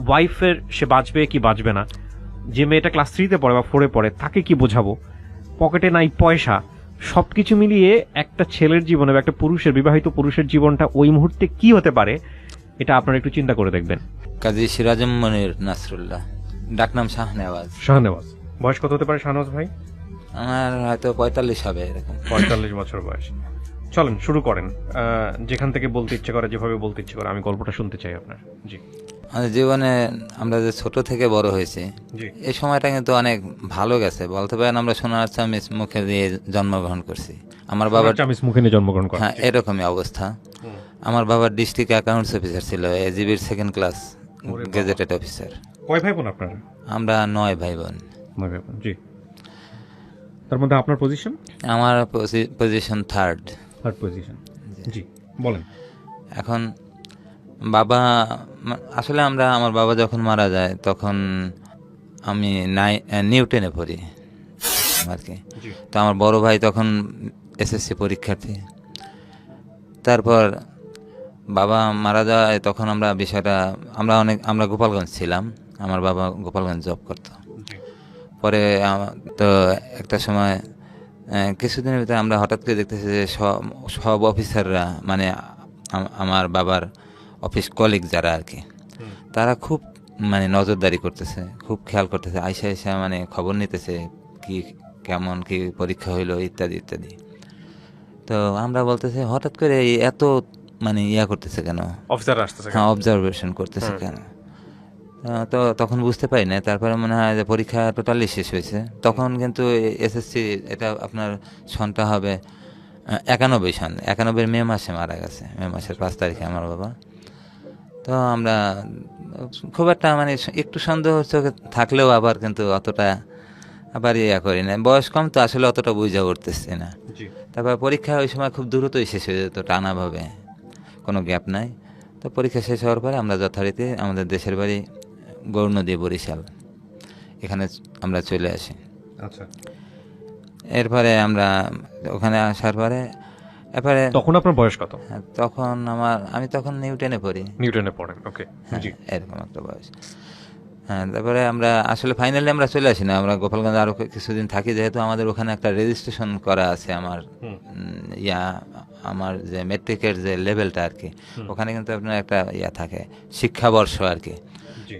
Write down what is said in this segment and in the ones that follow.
ওয়াইফের সে বাঁচবে কি বাঁচবে না, যে মেয়েটা ক্লাস 3-তে পড়ে বা 4-এ পড়ে তাকে কি বোঝাবো, পকেটে নাই পয়সা, সবকিছু মিলিয়ে একটা ছেলের জীবনে বা একটা পুরুষের, বিবাহিত পুরুষের জীবনটা ওই মুহূর্তে কি হতে পারে, এটা আপনারা একটু চিন্তা করে দেখবেন। কাজী সিরাজুম মনির নাসরুল্লাহ, ডাকনাম শাহনেওয়াজ। শাহনেওয়াজ, বয়স কত হতে পারে শাহনেওয়াজ ভাই? আমার হয়তো 45 হবে এরকম। 45 বছর বয়স। চলেন শুরু করেন, যেখান থেকে বলতে ইচ্ছে করে, যেভাবে বলতে ইচ্ছে করে, আমি গল্পটা শুনতে চাই আপনার। জি। আমাদের জীবনে আমরা যে ছোট থেকে বড় হয়েছি, জি। এই সময়টা কিন্তু অনেক ভালো গেছে বলতে পারেন। আমরা সোনার চামিচ মুখে দিয়ে জন্মগ্রহণ করছি। আমার বাবার চামিচ মুখে নিয়ে জন্মগ্রহণ করেন। হ্যাঁ, এরকমই অবস্থা। আমার বাবার ডিস্ট্রিক্ট অ্যাকাউন্টস অফিসার ছিল, এজিবির 2nd ক্লাস গেজেটেড অফিসার। কয় ভাই বোন আপনারা? আমরা 9 ভাই বোন। 9 ভাই বোন। জি। তার মধ্যে আপনার পজিশন? আমার পজিশন থার্ড পজিশন। জি, বলেন। এখন বাবা, আসলে আমার বাবা যখন মারা যায় তখন আমি নিউটেনে পড়ি আর কি। তো আমার বড় ভাই তখন এসএসসি পরীক্ষার্থী। তারপর বাবা মারা যায় তখন আমরা গোপালগঞ্জ ছিলাম। আমার বাবা গোপালগঞ্জ জব করত। পরে তো একটা সময় কিছুদিনের ভিতরে আমরা হঠাৎ করে দেখতেছি যে সব অফিসাররা, মানে আমার বাবার অফিস কলিগ যারা আর কি, তারা খুব মানে নজরদারি করতেছে, খুব খেয়াল করতেছে, আইসা মানে খবর নিতেছে কি কেমন কি পরীক্ষা হইলো ইত্যাদি ইত্যাদি। তো আমরা বলতেছে হঠাৎ করে এত মানে করতেছে কেন, অফিসার আসতেছে, হ্যাঁ অবজারভেশন করতেছে কেন। তো তখন বুঝতে পারি না। তারপরে মনে হয় যে পরীক্ষা টোটালি শেষ হয়েছে। তখন কিন্তু এসএসসি, এটা আপনার সনটা হবে 91 সন, 91 মে মাসে মারা গেছে, মে মাসের 5 তারিখে আমার বাবা। তো আমরা খুব একটা মানে একটু সন্দেহ থাকলেও আবার কিন্তু অতটা আবার করি না, বয়স কম তো আসলে অতটা বুঝা করতেছি না। তারপর পরীক্ষা ওই সময় খুব দ্রুতই শেষ হয়ে যেত, টানাভাবে, কোনো গ্যাপ নাই। তো পরীক্ষা শেষ হওয়ার পরে আমরা যথারীতি আমাদের দেশের বাড়ি গৌরনদী, বরিশাল, এখানে আমরা চলে আসি। আচ্ছা। এরপরে আমরা ওখানে আসার পরে এরপরে তখন আপনার বয়স কত? তখন আমি তখন নিউটেনে পড়ি। নিউটেনে পড়েন, ওকে। জি, এরকম একটা বয়স। হ্যাঁ, তারপরে আমরা আসলে ফাইনালি আমরা চলে আসি না, আমরা গোপালগঞ্জে আরো কিছুদিন থাকি, যেহেতু আমাদের ওখানে একটা রেজিস্ট্রেশন করা আছে আমার যে মেট্রিকের যে লেভেলটা আর কি, ওখানে কিন্তু আপনার একটা থাকে শিক্ষাবর্ষ আর কি।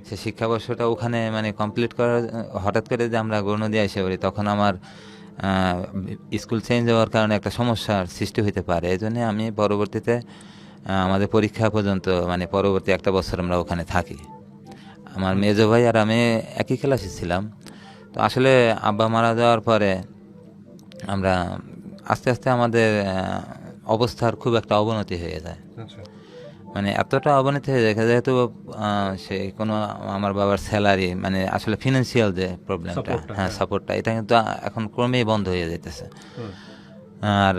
সেই শিক্ষাবর্ষটা ওখানে মানে কমপ্লিট করার, হঠাৎ করে যে আমরা গৌরনদী এসে পড়ি, তখন আমার স্কুল চেঞ্জ হওয়ার কারণে একটা সমস্যার সৃষ্টি হতে পারে। এই জন্য আমি পরবর্তীতে আমাদের পরীক্ষা পর্যন্ত মানে পরবর্তী একটা বছর আমরা ওখানে থাকি। আমার মেজো ভাই আর আমি একই ক্লাসে ছিলাম। তো আসলে আব্বা মারা যাওয়ার পরে আমরা আস্তে আস্তে আমাদের অবস্থার খুব একটা অবনতি হয়ে যায়। মানে এতটা অবনতি হয়ে যায় যেহেতু সেই কোনো আমার বাবার স্যালারি, মানে আসলে ফিনান্সিয়াল যে প্রবলেমটা, হ্যাঁ সাপোর্টটা, এটা কিন্তু এখন ক্রমেই বন্ধ হয়ে যেতেছে। আর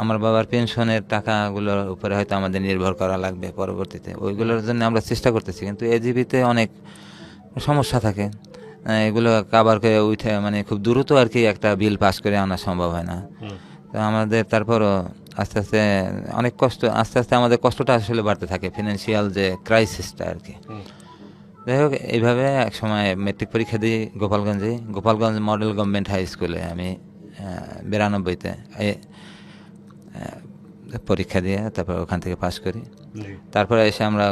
আমার বাবার পেনশনের টাকাগুলোর উপরে হয়তো আমাদের নির্ভর করা লাগবে পরবর্তীতে, ওইগুলোর জন্য আমরা চেষ্টা করতেছি। কিন্তু এজিবিতে অনেক সমস্যা থাকে, এগুলো কাভার করে উঠে মানে খুব দ্রুত আর কি একটা বিল পাস করে আনা সম্ভব হয় না। তো আমাদের তারপরও আস্তে আস্তে অনেক কষ্ট, আস্তে আস্তে আমাদের কষ্টটা আসলে বাড়তে থাকে, ফিনান্সিয়াল যে ক্রাইসিসটা আর কি। যাই হোক, এইভাবে এক সময় মেট্রিক পরীক্ষা দিই গোপালগঞ্জ মডেল গভর্নমেন্ট হাই স্কুলে আমি 92-তে পরীক্ষা দিয়ে তারপর ওখান থেকে পাশ করি। তারপরে এসে আমরা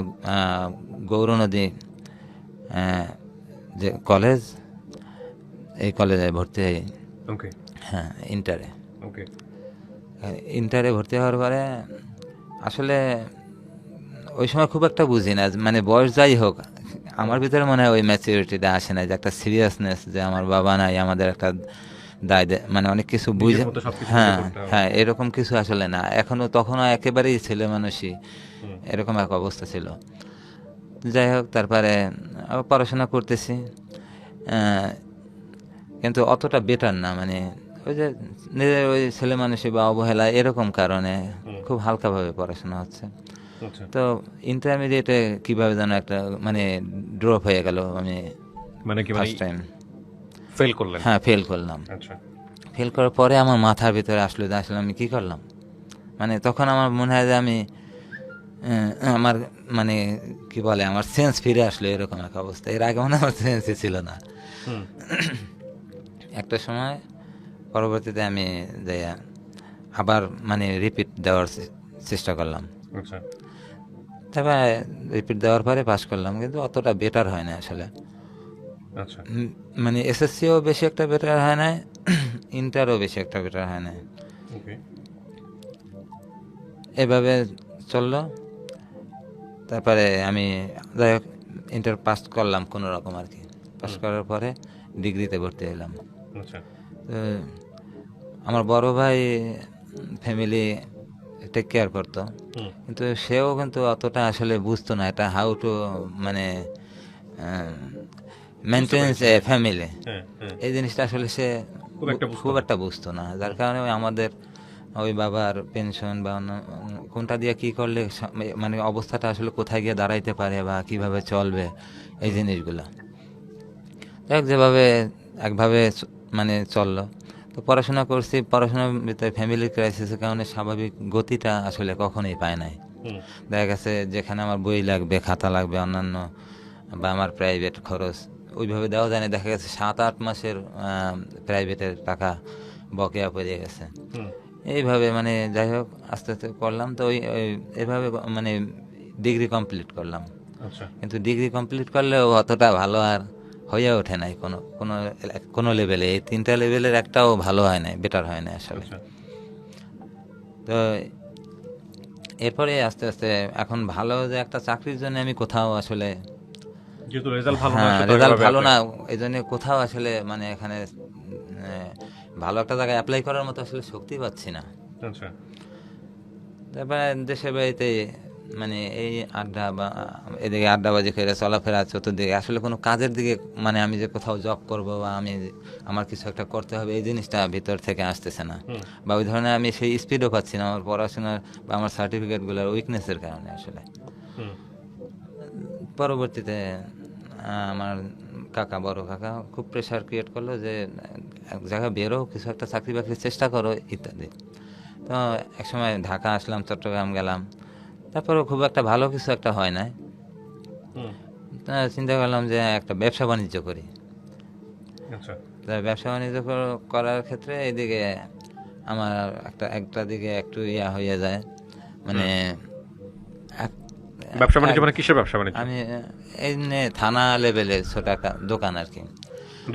গৌরনদী যে কলেজ, এই কলেজে ভর্তি হই। হ্যাঁ, ইন্টারে ভর্তি হওয়ার পরে আসলে ওই সময় খুব একটা বুঝি না, মানে বয়স যাই হোক, আমার ভিতরে মনে হয় ওই ম্যাচুরিটিটা আসে না, যে একটা সিরিয়াসনেস, যে আমার বাবা নাই, আমাদের একটা দায়, মানে অনেক কিছু বুঝে, হ্যাঁ এরকম কিছু আসলে না এখনো, তখনও একেবারেই ছেলে মানুষই, এরকম এক অবস্থা ছিল। যাই হোক, তারপরে আবার পড়াশোনা করতেছি, কিন্তু অতটা বেটার না, মানে ওই যে নিজের ওই ছেলে মানুষই বা অবহেলা, এরকম কারণে খুব হালকাভাবে পড়াশোনা হচ্ছে। তো ইন্টারমিডিয়েটে কিভাবে যেন একটা মানে ড্রপ হয়ে গেল, আমি মানে ফার্স্ট টাইম ফেল করলেন? হ্যাঁ, ফেল করলাম। ফেল করার পরে আমার মাথার ভিতরে আসলে আমি কি করলাম, মানে তখন আমার মনে হয় যে আমি আমার মানে কি বলে আমার সেন্স ফিরে আসলো, এরকম এক অবস্থা। এর আগে মানে আমার সেন্সই ছিল না। হুম। একটা সময় পরবর্তীতে আমি যে আবার মানে রিপিট দেওয়ার চেষ্টা করলাম। আচ্ছা। তারপরে রিপিট দেওয়ার পরে পাস করলাম, কিন্তু অতটা বেটার হয় না আসলে। আচ্ছা। মানে এসএসসিও বেশি একটা বেটার হয় না, ইন্টারও বেশি একটা বেটার হয় না। ওকে। এভাবে চললো। তারপরে আমি যাই হোক ইন্টার পাস করলাম কোনো রকম আর কি। পাস করার পরে ডিগ্রিতে ভর্তি হলাম। আচ্ছা। তো আমার বড় ভাই ফ্যামিলি টেক কেয়ার করতো, হুম। কিন্তু সেও কিন্তু অতটা আসলে বুঝতো না এটা হাউ টু মানে মেনটেন্স এ ফ্যামিলি, হ্যাঁ, হ্যাঁ। এই জিনিসটা আসলে সে খুব একটা বুঝতো না। যার কারণে ওই আমাদের ওই বাবার পেনশন বা কোনটা দিয়ে কি করলে মানে অবস্থাটা আসলে কোথায় গিয়ে দাঁড়াইতে পারে বা কিভাবে চলবে, এই জিনিসগুলো যেভাবে একভাবে মানে চললো। তো পড়াশোনা করছি, পড়াশোনার ভিতরে ফ্যামিলি ক্রাইসিসের কারণে স্বাভাবিক গতিটা আসলে কখনোই পায় নাই। দেখা গেছে যেখানে আমার বই লাগবে, খাতা লাগবে, অন্যান্য বা আমার প্রাইভেট খরচ ওইভাবে দেওয়া যায় না। দেখা গেছে 7-8 মাসের প্রাইভেটের টাকা বকেয়া পড়ে গেছে। এইভাবে মানে যাই হোক আস্তে আস্তে করলাম। তো এইভাবে মানে ডিগ্রি কমপ্লিট করলাম। কিন্তু ডিগ্রি কমপ্লিট করলেও অতটা ভালো আর হয়ে ওঠে নাই কোনো লেভেলে। এই 3টা লেভেলের একটাও ভালো হয় নাই, বেটার হয় না আসলে। তো এরপরে আস্তে আস্তে এখন ভালো যে একটা চাকরির জন্য আমি কোথাও আসলে রেজাল্ট ভালো না, এই জন্য কোথাও আসলে মানে এখানে ভালো একটা জায়গায় অ্যাপ্লাই করার মতো আসলে শক্তি পাচ্ছি না। তারপরে দেশের বাড়িতে মানে এই আড্ডা বা এদিকে আড্ডাবাজি করে চলাফেরা চতুর্দিকে, আসলে কোনো কাজের দিকে মানে আমি যে কোথাও জব করব বা আমার কিছু একটা করতে হবে, এই জিনিসটা ভিতর থেকে আসতেছে না। বা ওই ধরনের আমি সেই স্পিডও পাচ্ছি না আমার পড়াশোনার বা আমার সার্টিফিকেটগুলোর উইকনেসের কারণে আসলে। পরবর্তীতে আমার বড় কাকা খুব প্রেশার ক্রিয়েট করলো যে এক জায়গায় বেরো, কিছু একটা চাকরি বাকরির চেষ্টা করো ইত্যাদি। তো একসময় ঢাকা আসলাম, চট্টগ্রাম গেলাম, তারপরেও খুব একটা ভালো কিছু একটা হয় না। চিন্তা করলাম যে একটা ব্যবসা বাণিজ্য করি। ব্যবসা বাণিজ্য করার ক্ষেত্রে এদিকে আমার একটা দিকে একটু হয়ে যায়, মানে ব্যবসা বাণিজ্য মানে কিসের ব্যবসা বাণিজ্য? আমি এমনি থানা লেভেলে ছোট একটা দোকান আর কি।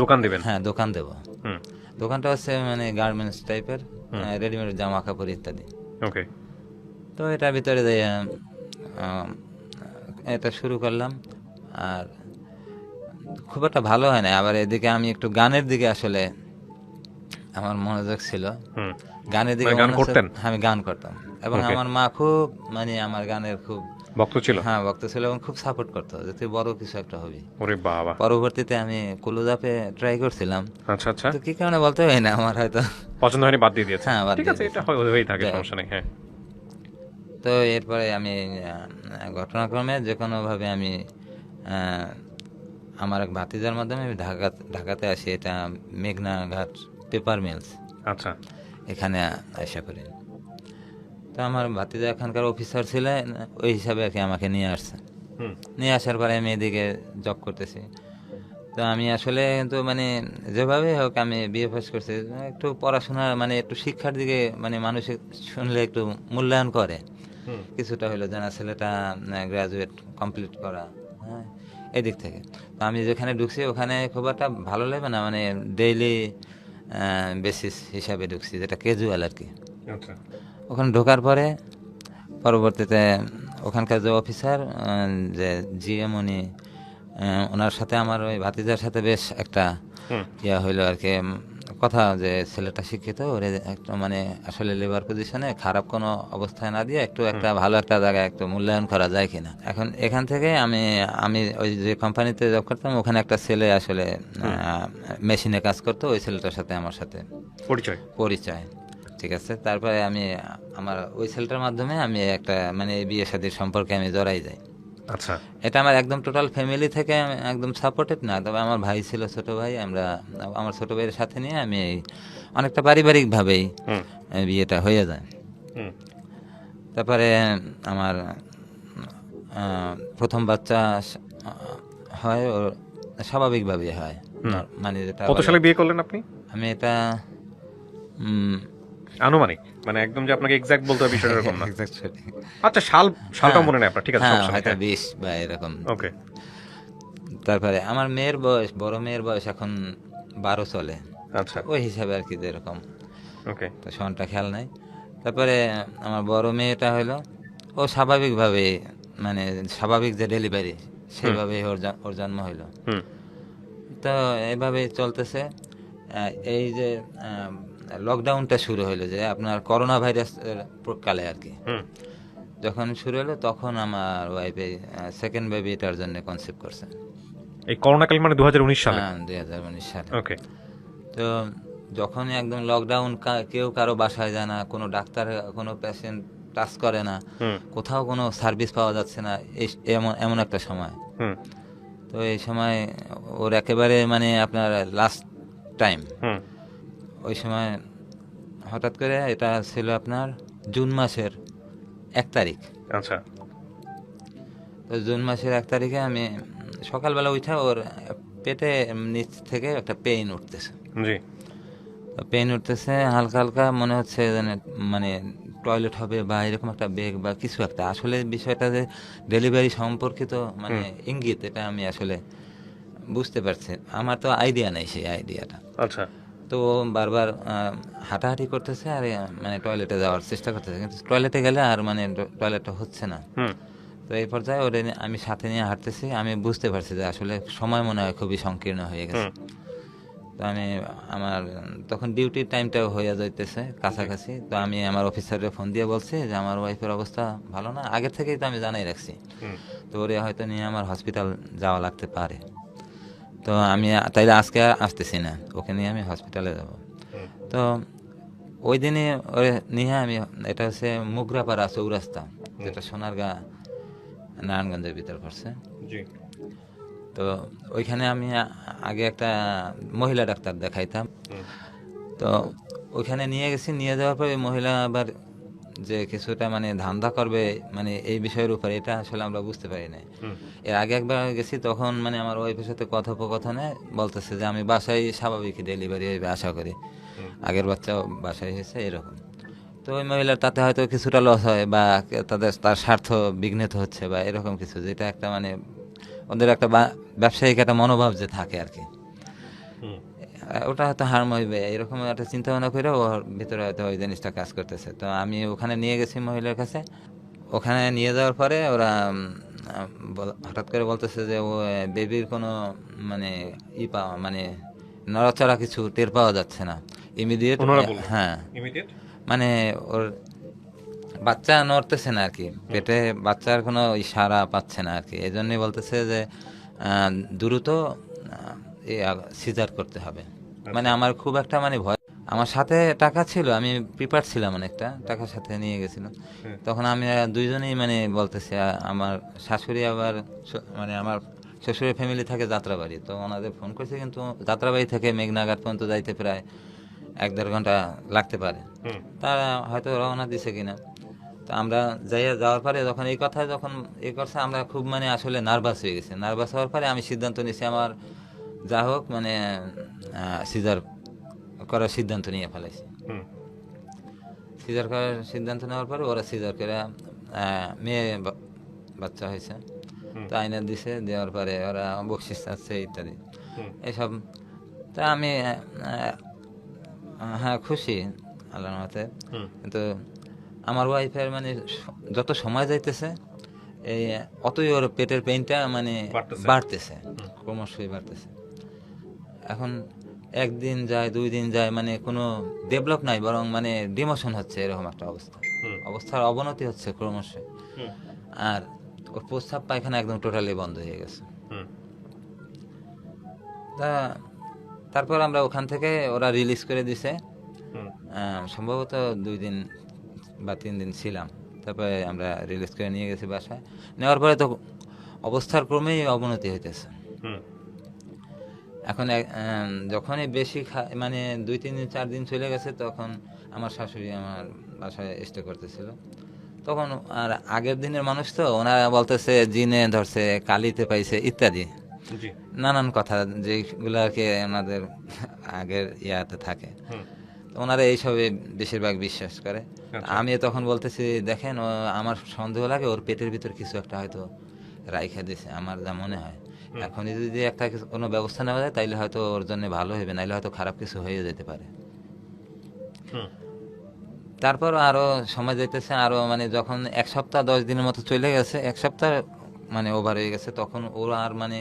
দোকান দিবেন? হ্যাঁ, দোকান দেবো। দোকানটা হচ্ছে মানে গার্মেন্টস টাইপের, রেডিমেড জামা কাপড় ইত্যাদি। ওকে। তো এটার ভিতরে এটা শুরু করলাম, আর খুব একটা ভালো হয় না। আবার এদিকে আমি একটু গানের দিকে আসলে আমার মনোযোগ ছিল। গানের দিকে আমি গান করতাম, এবং আমার মা খুব মানে আমার গানের খুব ভক্ত ছিল। হ্যাঁ, ভক্ত ছিল, এবং খুব সাপোর্ট করতো যে তুই বড় কিছু একটা হবি। ওরে বাবা। পরবর্তীতে আমি কুলুদাপে ট্রাই করছিলাম। আচ্ছা আচ্ছা। তো কি কারণে বলতে হয় না, আমার হয়তো পছন্দ হয়নি, বাদ দিয়ে দিয়েছে। হ্যাঁ, বাদ ঠিক আছে, এটা হয়েই থাকে, সমস্যা নেই। হ্যাঁ। তো এরপরে আমি ঘটনাক্রমে যে কোনোভাবে আমি আমার এক ভাতিজার মাধ্যমে আমি ঢাকাতে আসি। এটা মেঘনা ঘাট পেপার মিলস। আচ্ছা। এখানে আসা করি। তো আমার ভাতিজা এখানকার অফিসার ছিলেন, ওই হিসাবে আর কি আমাকে নিয়ে আসছে। নিয়ে আসার পরে আমি এদিকে জব করতেছি। তো আমি আসলে কিন্তু মানে যেভাবে হোক আমি বিএ পাস করছি, একটু পড়াশোনা মানে একটু শিক্ষার দিকে মানে মানুষ শুনলে একটু মূল্যায়ন করে কিছুটা হলো, জানা ছেলেটা গ্রাজুয়েট কমপ্লিট করা, হ্যাঁ, এদিক থেকে। তো আমি যেখানে ঢুকছি ওখানে খুব একটা ভালো লাগবে না, মানে ডেইলি বেসিস হিসাবে ঢুকছি, যেটা ক্যাজুয়াল আর কি। ওখানে ঢোকার পরে পরবর্তীতে ওখানকার যে অফিসার, যে জিএম, ওনার সাথে আমার ওই ভাতিজার সাথে বেশ একটা হইলো আর কি, কথা যে ছেলেটা শিক্ষিত, ওরে একটু মানে আসলে লেবার পজিশনে খারাপ কোনো অবস্থায় না দিয়ে একটু একটা ভালো একটা জায়গায় একটু মূল্যায়ন করা যায় কিনা। এখন এখান থেকে আমি ওই যে কোম্পানিতে জব করতাম, ওখানে একটা ছেলে আসলে মেশিনে কাজ করতো, ওই ছেলেটার সাথে আমার সাথে পরিচয়। ঠিক আছে, তারপরে আমার ওই ছেলেটার মাধ্যমে আমি একটা মানে বিয়ে শাদীর সম্পর্কে আমি জড়াই যাই। আচ্ছা। এটা আমার একদম টোটাল ফ্যামিলি থেকে একদম সাপোর্টেড না, তবে আমার ভাই ছিল, ছোট ভাই। আমার ছোট ভাইয়ের সাথে নিয়ে আমি অনেকটা পারিবারিকভাবেই বিয়েটা হয়ে যায়। তারপরে আমার প্রথম বাচ্চা হয় ওর স্বাভাবিকভাবেই হয়। মানে যেটা কত সালে বিয়ে করলেন আপনি? আমি এটা উম, আনুমানিক, মানে একদম যে আপনাকে এক্সাক্ট বলতে হবে বিষয়টা এরকম না। exact সঠিক। আচ্ছা, সালটা মনে নেই আপনার, ঠিক আছে, হ্যাঁ, সমস্যা নেই। হয়তো 20 বা এরকম। ওকে। তারপরে আমার মেয়ের বয়স, বড় মেয়ের বয়স এখন 12 চলে। আচ্ছা। ওই হিসাবে আর কি যেরকম, ওকে। তো সনটা খেয়াল নাই। তারপরে আমার বড় মেয়েটা হলো ও স্বাভাবিকভাবে, মানে স্বাভাবিক যে ডেলিভারি সেইভাবে ওর জন্ম হইলো। হুম। তো এইভাবে চলতেছে। এই যে লকডাউনটা শুরু হলো, যে আপনার করোনা ভাইরাস কালে আর কি, হুম। যখন শুরু হলো তখন আমার ওয়াইফে সেকেন্ড বেবিটার জন্য কনসেপ্ট করছে। এই করোনাকাল মানে 2019 সালে? হ্যাঁ, 2019 সালে। ওকে। তো যখন একদম লকডাউন, কেউ কারো বাসায় যায় না, কোনো ডাক্তার কোনো পেশেন্ট টাচ করে না, হুম। কোথাও কোনো সার্ভিস পাওয়া যাচ্ছে না, এমন এমন একটা সময়। হুম। তো এই সময় ওর একেবারে মানে আপনার লাস্ট টাইম, হুম। ওই সময় হঠাৎ করে, এটা ছিল আপনার জুন মাসের 1 তারিখ। আচ্ছা। তো জুন মাসের 1 তারিখে আমি সকালবেলা উঠে ওর পেটে নিচ থেকে একটা পেইন উঠতেছে। জি। পেইন উঠতেছে হালকা হালকা, মনে হচ্ছে যেন মানে টয়লেট হবে বা এরকম একটা বেগ বা কিছু একটা। আসলে বিষয়টা যে ডেলিভারি সম্পর্কিত মানে ইঙ্গিত, এটা আমি আসলে বুঝতে পারছি। আমার তো আইডিয়া নেই সেই আইডিয়াটা। আচ্ছা। তো ও বারবার হাঁটাহাঁটি করতেছে আর মানে টয়লেটে যাওয়ার চেষ্টা করতেছে, কিন্তু টয়লেটে গেলে আর মানে টয়লেটটা হচ্ছে না। হুম। তো এই পর্যায়ে ওরে আমি সাথে নিয়ে হাঁটতেছি, আমি বুঝতে পারছি যে আসলে সময় মনে হয় খুবই সংকীর্ণ হয়ে গেছে। তো আমি আমার তখন ডিউটির টাইমটাও হয়ে যাইতেছে কাছাকাছি। তো আমি আমার অফিসারে ফোন দিয়ে বলছি যে আমার ওয়াইফের অবস্থা ভালো না, আগের থেকেই তো আমি জানাই রাখছি। তো ওরে হয়তো নিয়ে আমার হসপিটাল যাওয়া লাগতে পারে। তো আমি তাইলে আজকে আসতেছি না, ওকে নিয়ে আমি হসপিটালে যাব। তো ওই দিনে ওরে নিয়ে আমি, এটা হচ্ছে মুগরাপাড়া চৌরাস্তা, যেটা সোনারগাঁ নারায়ণগঞ্জের ভিতর পড়ছে। জি। তো ওইখানে আমি আগে একটা মহিলা ডাক্তার দেখাইতাম। তো ওইখানে নিয়ে গেছি, নিয়ে যাওয়ার পরে মহিলা আবার যে কিছুটা মানে ধান্দা করবে মানে এই বিষয়ের উপর, এটা আসলে আমরা বুঝতে পারি না। এর আগে একবার গেছি, তখন মানে আমার ওয়াইফের সাথে কথোপকথনে বলতেছে যে আমি বাসায় স্বাভাবিক ডেলিভারি হইবে আশা করি, আগের বাচ্চা বাসায় হয়েছে এরকম। তো ওই মহিলার তাতে হয়তো কিছুটা লস হয় বা তার স্বার্থ বিঘ্নিত হচ্ছে বা এরকম কিছু, যেটা একটা মানে ওদের একটা ব্যবসায়িক একটা মনোভাব যে থাকে আর কি, ওটা হয়তো হার্ম হইবে এরকম একটা চিন্তা ভাবনা করে ওর ভিতরে হয়তো ওই জিনিসটা কাজ করতেছে। তো আমি ওখানে নিয়ে গেছি মহিলার কাছে। ওখানে নিয়ে যাওয়ার পরে ওরা হঠাৎ করে বলতেছে যে ও বেবির কোনো মানে পাওয়া মানে নড়াচড়া কিছু টের পাওয়া যাচ্ছে না ইমিডিয়েট। হ্যাঁ, মানে ওর বাচ্চা নড়তেছে না আর কি, পেটে বাচ্চার কোনো ইশারা পাচ্ছে না আর কি। এই জন্যই বলতেছে যে দ্রুত সিজার করতে হবে। মানে আমার খুব একটা মানে ভয়, আমার সাথে টাকা ছিল, আমি প্রিপার ছিলাম, অনেকটা টাকার সাথে নিয়ে গেছিলাম। তখন আমি দুইজনেই মানে বলতেছি, আমার শাশুড়ি আবার মানে আমার শ্বশুরের ফ্যামিলি থাকে যাত্রাবাড়ি, তো ওনাদের ফোন করছে, কিন্তু যাত্রাবাড়ি থেকে মেঘনাঘাট পর্যন্ত যাইতে প্রায় 1-1.5 ঘন্টা লাগতে পারে। তারা হয়তো রওনা দিছে কিনা। তো আমরা যাওয়ার পরে যখন এই কথা যখন করছে, আমরা খুব মানে আসলে নার্ভাস হয়ে গেছি। নার্ভাস হওয়ার পরে আমি সিদ্ধান্ত নিয়েছি আমার যা হোক মানে সিজার করার সিদ্ধান্ত নিয়ে ফেলেছি। সিজার করার সিদ্ধান্ত নেওয়ার পরে ওরা সিজার করে মেয়ে বাচ্চা হয়েছে। তো আইনা দিছে, দেওয়ার পরে ওরা বকশিস চাচ্ছে ইত্যাদি এসব। তা আমি হ্যাঁ খুশি আল্লাহর মতে। কিন্তু আমার ওয়াইফের মানে যত সময় যাইতেছে এই অতই ওর পেটের পেইনটা মানে বাড়তেছে, ক্রমশই বাড়তেছে। এখন 1 দিন যায় 2 দিন যায়, মানে কোনো ডেভেলপ নাই, বরং মানে ডিমোশন হচ্ছে, এরকম একটা অবস্থার অবনতি হচ্ছে ক্রমশ। আর ওর প্রস্রাব পায়খানা একদম টোটালি বন্ধ হয়ে গেছে। তা তারপর আমরা ওখান থেকে ওরা রিলিজ করে দিছে, সম্ভবত 2 দিন বা 3 দিন ছিলাম। তারপরে আমরা রিলিজ করে নিয়ে গেছি বাসায়। নেওয়ার পরে তো অবস্থার ক্রমেই অবনতি হইতেছে। এখন যখনই বেশি মানে 2-3 দিন 4 দিন চলে গেছে, তখন আমার শাশুড়ি আমার বাসায় স্টে করতেছিল। তো তখন আর আগের দিনের মানুষ তো ওনারা বলতেছে জিনে ধরছে, কালিতে পাইছে ইত্যাদি জি। নানান কথা যেগুলো আর কি ওনাদের আগের ইয়াতে থাকে। তো ওনারা এইসবে বেশিরভাগ বিশ্বাস করে। আচ্ছা। আমি তখন বলতেছি দেখেন আমার সন্দেহ লাগে ওর পেটের ভিতর কিছু একটা হয়তো রাইখা দিছে, আমার যা মনে হয়। এখনই যদি একটা কোনো ব্যবস্থা নেওয়া যায় তাইলে হয়তো ওর জন্য ভালো হবে, নাইলে হয়তো খারাপ কিছু হয়ে যেতে পারে। তারপর আরো সময় যাইতেছে, আরো মানে যখন 1 সপ্তাহ 10 দিনের মতো চলে গেছে, 1 সপ্তাহ মানে ওভার হয়ে গেছে, তখন ওর আর মানে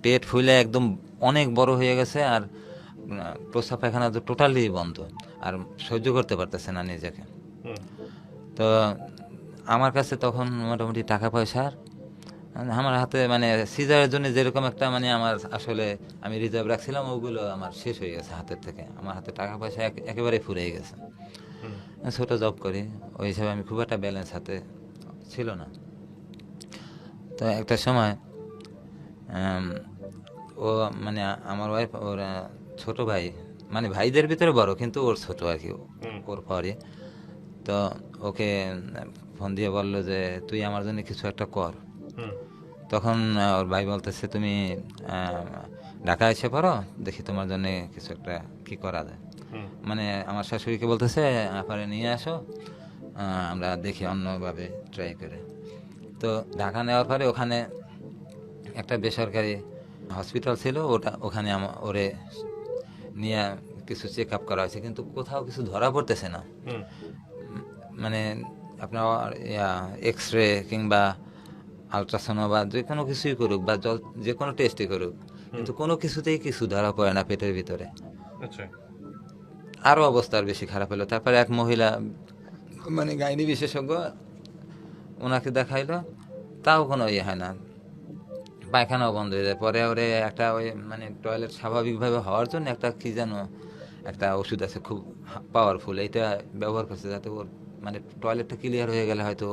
পেট ফুলে একদম অনেক বড় হয়ে গেছে, আর প্রস্রাব পায়খানা তো টোটালি বন্ধ, আর সহ্য করতে পারতেছে না নিজেকে। তো আমার কাছে তখন মোটামুটি টাকা পয়সার আমার হাতে মানে সিজারের জন্য যেরকম একটা মানে আমার আসলে আমি রিজার্ভ রাখছিলাম ওগুলো আমার শেষ হয়ে গেছে হাতের থেকে। আমার হাতে টাকা পয়সা একেবারে ফুরিয়ে গেছে। ছোট জব করি, ওই হিসাবে আমি খুব একটা ব্যালেন্স হাতে ছিল না। তো একটা সময় ও মানে আমার ওয়াইফ ওর ছোট ভাই, মানে ভাইদের ভিতরে বড় কিন্তু ওর ছোট আর কি, ওর পরে। তো ওকে ফোন দিয়ে বললো যে তুই আমার জন্য কিছু একটা কর। তখন ওর ভাই বলতেছে তুমি ঢাকা এসে পড়ো, দেখি তোমার জন্য কিছু একটা কি করা যায়। মানে আমার শাশুড়িকে বলতেছে আপনারে নিয়ে আসো, আমরা দেখি অন্যভাবে ট্রাই করে। তো ঢাকা নেওয়ার পরে ওখানে একটা বেসরকারি হসপিটাল ছিল, ওখানে ওরে নিয়ে কিছু চেক আপ করা হয়েছে, কিন্তু কোথাও কিছু ধরা পড়তেছে না। মানে আপনার এক্স রে কিংবা আলট্রাসাউন্ড বা যে কোনো কিছুই করুক বা যে কোনো টেস্টই করুক, কিন্তু কোনো কিছুতেই কিছু ধরা পড়ে না পেটের ভিতরে। আরও অবস্থা আর বেশি খারাপ হলো। তারপরে এক মহিলা মানে গাইনি বিশেষজ্ঞ, ওনাকে দেখাইলো, তাও কোনো ইয়ে হয় না, পায়খানাও বন্ধ হয়ে যায়। পরে ওরে একটা ওই মানে টয়লেট স্বাভাবিকভাবে হওয়ার জন্য একটা কি যেন একটা ওষুধ আছে খুব পাওয়ারফুল, এইটা ব্যবহার করছে যাতে ওর মানে টয়লেটটা ক্লিয়ার হয়ে গেলে হয়তো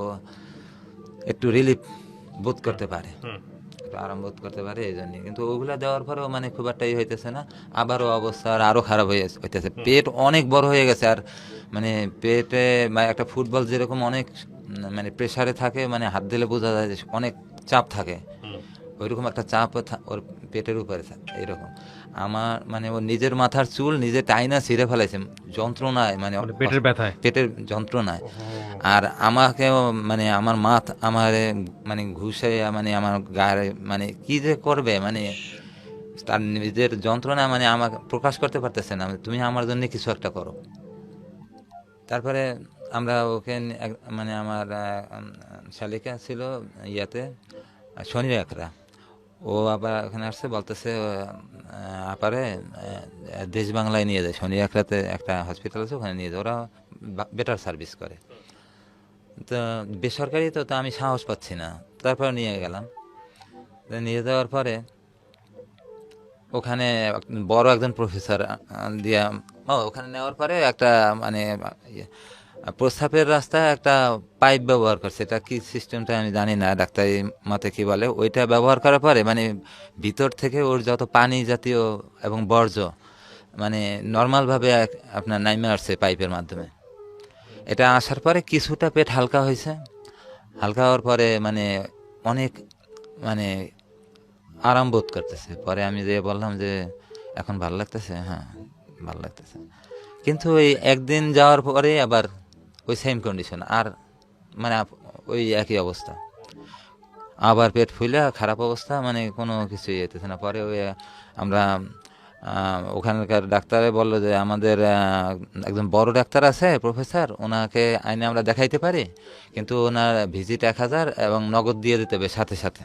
একটু রিলিফ বোধ করতে পারে, একটু আরাম বোধ করতে পারে এই জন্যই। কিন্তু ওগুলা দেওয়ার পরেও মানে খুব একটা ইয়ে হইতেছে না, আবারও অবস্থা আরও খারাপ হইতেছে। পেট অনেক বড় হয়ে গেছে, আর মানে পেটে মানে একটা ফুটবল যেরকম অনেক মানে প্রেসারে থাকে, মানে হাত দিলে বোঝা যায় যে অনেক চাপ থাকে, ওইরকম একটা চাপ ওর পেটের উপরে এরকম। আমার মানে ওর নিজের মাথার চুল নিজে টাইনা ছিঁড়ে ফেলাইছে যন্ত্রণায়, মানে পেটের ব্যথায়, পেটের যন্ত্রণায়। আর আমাকেও মানে আমার আমার মানে ঘুষে মানে আমার গায়ে মানে কি যে করবে, মানে তার নিজের যন্ত্রণা মানে আমাকে প্রকাশ করতে পারতেছে না, তুমি আমার জন্য কিছু একটা করো। তারপরে আমরা ওকে মানে আমার শালিকা ছিল ইয়াতে শনি একরা, ও আবার ওখানে আসছে, বলতেছে আপারে দেশ বাংলায় নিয়ে যায়, শনি একরাতে একটা হসপিটাল আছে ওখানে নিয়ে যায়, ওরা বেটার সার্ভিস করে। তো বেসরকারি তো আমি সাহস পাচ্ছি না, তারপর নিয়ে গেলাম। নিয়ে যাওয়ার পরে ওখানে বড় একজন প্রফেসর দিয়া ওখানে নেওয়ার পরে একটা মানে প্রস্রাবের রাস্তায় একটা পাইপ ব্যবহার করছে, এটা কি সিস্টেমটা আমি জানি না, ডাক্তারি মতে কি বলে, ওইটা ব্যবহার করার পরে মানে ভিতর থেকে ওর যত পানি জাতীয় এবং বর্জ্য মানে নর্মালভাবে আপনার নাইমে আসছে পাইপের মাধ্যমে। এটা আসার পরে কিছুটা পেট হালকা হয়েছে, হালকা হওয়ার পরে মানে অনেক মানে আরাম বোধ করতেছে। পরে আমি যে বললাম যে এখন ভালো লাগতেছে, হ্যাঁ ভালো লাগতেছে। কিন্তু ওই একদিন যাওয়ার পরে আবার ওই সেম কন্ডিশন, আর মানে ওই একই অবস্থা, আবার পেট ফুলে খারাপ অবস্থা, মানে কোনো কিছুই যেতেছে না। পরে ওই আমরা ওখানকার ডাক্তারে বললো যে আমাদের একজন বড় ডাক্তার আছে প্রফেসর, ওনাকে আইনে আমরা দেখাইতে পারি, কিন্তু ওনার ভিজিট 1000 এবং নগদ দিয়ে দিতে হবে, সাথে সাথে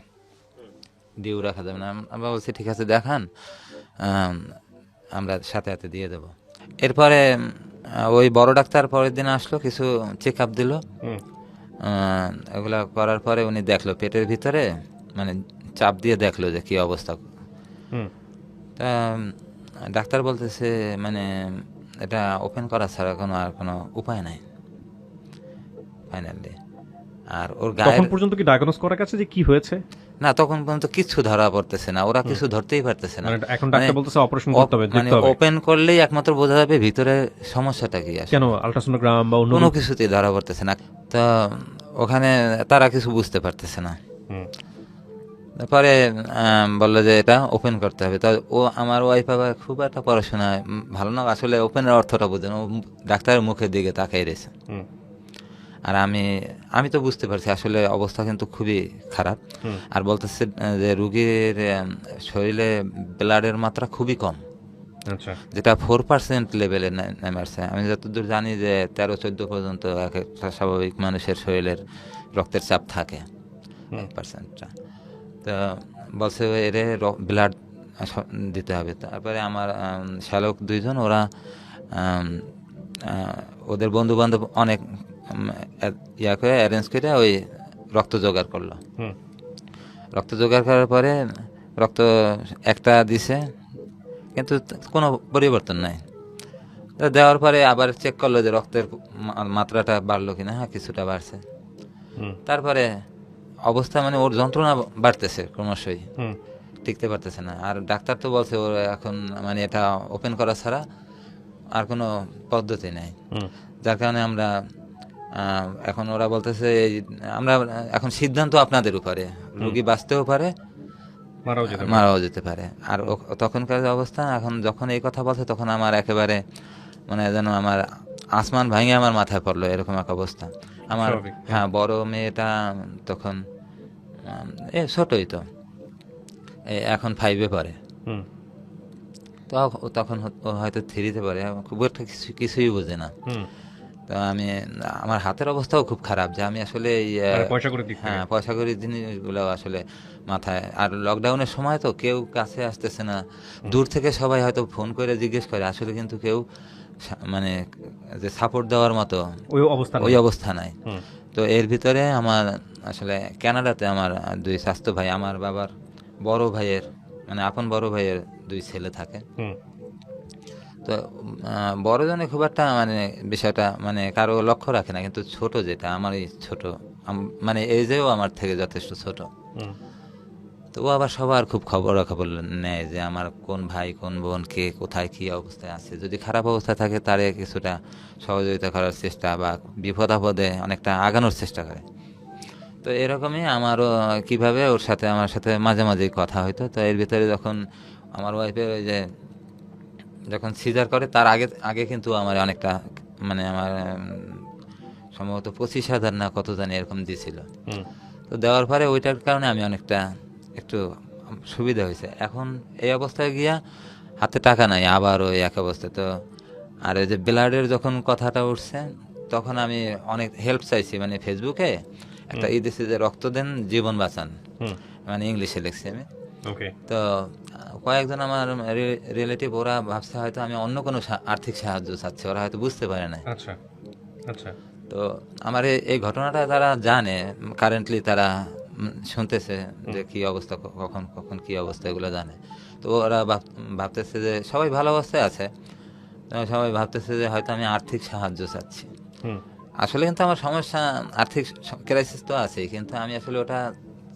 দিয়েও রাখা যাবে না। আমরা বলছি ঠিক আছে দেখান, আমরা সাথে সাথে দিয়ে দেবো। এরপরে ওই বড় ডাক্তার পরের দিন আসলো, কিছু চেক আপ দিল, এগুলা করার পরে উনি দেখলো পেটের ভিতরে মানে চাপ দিয়ে দেখলো যে কি অবস্থা। তা ডাক্তার বলতেছে মানে এটা ওপেন করা ছাড়া কোনো উপায় নাই ফাইনালি। আর ওর তখন পর্যন্ত কি ডায়াগনোস করা গেছে যে কি হয়েছে? না, তখন পর্যন্ত কিছু ধরা পড়তেছে না, ওরা কিছু ধরতেই পারতেছে না। এখন ডাক্তার বলতেছে অপারেশন করতে হবে, মানে ওপেন করলেই একমাত্র বোঝা যাবে ভিতরে সমস্যাটা কি আছে, কেন আল্ট্রাসোনোগ্রাম বা কোনো কিছুতেই ধরা পড়তেছে না। তো ওখানে তারা কিছু বুঝতে পারতেছে না। হুম। তারপরে বললো যে এটা ওপেন করতে হবে। তা ও আমার ওয়াইফ আবার খুব একটা পড়াশোনায় ভালো না, আসলে ওপেনের অর্থটা বোঝে না, ও ডাক্তারের মুখের দিকে তাকাই রয়েছে। হুম। আর আমি আমি তো বুঝতে পারছি আসলে অবস্থা কিন্তু খুবই খারাপ। হুম। আর বলতেছে যে রুগীর শরীরে ব্লাডের মাত্রা খুবই কম, আচ্ছা। যেটা 4% লেভেলে নেমে আসছে। আমি যতদূর জানি যে 13-14 পর্যন্ত এক একটা স্বাভাবিক মানুষের শরীরের রক্তের চাপ থাকে, হুম। 1%টা। তো বলছে এরে ব্লাড দিতে হবে। তারপরে আমার শ্যালক দুইজন, ওরা আম, ওদের বন্ধু বান্ধব অনেক ইয়া করে অ্যারেঞ্জ করে ওই রক্ত জোগাড় করলো। হুম। রক্ত জোগাড় করার পরে রক্ত একটা দিছে, কিন্তু কোনো পরিবর্তন নাই। তো দেওয়ার পরে আবার চেক করলো যে রক্তের মাত্রাটা বাড়লো কিনা, হ্যাঁ কিছুটা বাড়ছে। হুম। তারপরে অবস্থা মানে ওর যন্ত্রণা বাড়তেছে ক্রমশই, হুম। টিকতে পারতেছে না। আর ডাক্তার তো বলছে ওর এখন মানে এটা ওপেন করা ছাড়া আর কোনো পদ্ধতি নেই। হুম। যার কারণে আমরা এখন ওরা বলতেছে আমরা এখন সিদ্ধান্ত আপনাদের উপরে, রুগী বাঁচতেও পারে মারাও যেতে পারে। মারাও যেতে পারে। আর তখনকার যে অবস্থা, এখন যখন এই কথা বলছে তখন আমার একেবারে মানে যেন আমার আসমান ভাঙে আমার মাথায় পড়লো, এরকম এক অবস্থা আমার। স্বাভাবিক। হ্যাঁ, বড় মেয়েটা তখন ছোটই তো, এখন 5-এ পড়ে। হুম। তো তখন ও হয়তো 3-তে পড়ে, খুব একটা কিছুই বোঝে না। হুম। তো আমি আমার হাতের অবস্থাও খুব খারাপ, যে আমি আসলে মানে পয়সা করে দিক থেকে। হ্যাঁ, পয়সা করি জিনিসগুলো আসলে মাথায়। আর লকডাউনের সময় তো কেউ কাছে আসতেছে না, দূর থেকে সবাই হয়তো ফোন করে জিজ্ঞেস করে, আসলে কিন্তু কেউ মানে যে সাপোর্ট দেওয়ার মতো ওই অবস্থা ওই নেই। অবস্থা নাই। হুম। তো এর ভিতরে আমার আসলে কানাডাতে আমার দুই স্বাস্থ্য ভাই, আমার বাবার বড় ভাইয়ের মানে আপন বড় ভাইয়ের দুই ছেলে থাকে। হুম। তো বড়জনে খুব একটা মানে বিষয়টা মানে কারো লক্ষ্য রাখে না, কিন্তু ছোট যেটা আমারই ছোট, মানে এজেও আমার থেকে যথেষ্ট ছোট। হুম। তো ও আবার সবার খুব খবরাখবর নেয় যে আমার কোন ভাই কোন বোন কে কোথায় কি অবস্থায় আছে, যদি খারাপ অবস্থায় থাকে তারে কিছুটা সহযোগিতা করার চেষ্টা বা বিপদ আপদে অনেকটা আগানোর চেষ্টা করে। তো এরকমই আমারও কিভাবে ওর সাথে আমার সাথে মাঝে মাঝেই কথা হইতো। তো এর ভিতরে যখন আমার ওয়াইফের ওই যে যখন সিজার করে তার আগে আগে কিন্তু আমার অনেকটা মানে আমার সম্ভবত 25,000 না কত জানি এরকম দিয়েছিল। হুম। তো দেওয়ার পরে ওইটার কারণে আমি অনেকটা একটু সুবিধা হয়েছে। এখন এই অবস্থায় গিয়া হাতে টাকা নাই, আবার ওই এক অবস্থায়। তো আর এই যে ব্লাডের যখন কথাটা উঠছে তখন আমি অনেক হেল্প চাইছি, মানে ফেসবুকে একটা দিছে যে রক্ত দেন জীবন বাঁচান, হুম। মানে ইংলিশে লিখছি আমি। ওকে। তো কয়েকজন আমার রিলেটিভ, ওরা ভাবছে হয়তো আমি অন্য কোনো আর্থিক সাহায্য চাচ্ছি, ওরা হয়তো বুঝতে পারে না। আচ্ছা। আচ্ছা। তো আমার এই ঘটনাটা তারা জানে, কারেন্টলি তারা শুনতেছে যে কি অবস্থা, কখন কখন কি অবস্থা, এগুলো জানে। তো ওরা ভাবতেছে যে সবাই ভালো অবস্থায় আছে, তো সবাই ভাবতেছে যে হয়তো আমি আর্থিক সাহায্য চাচ্ছি। হুম। আসলে কিন্তু আমার সমস্যা আর্থিক ক্রাইসিস তো আছে, কিন্তু আমি আসলে ওটা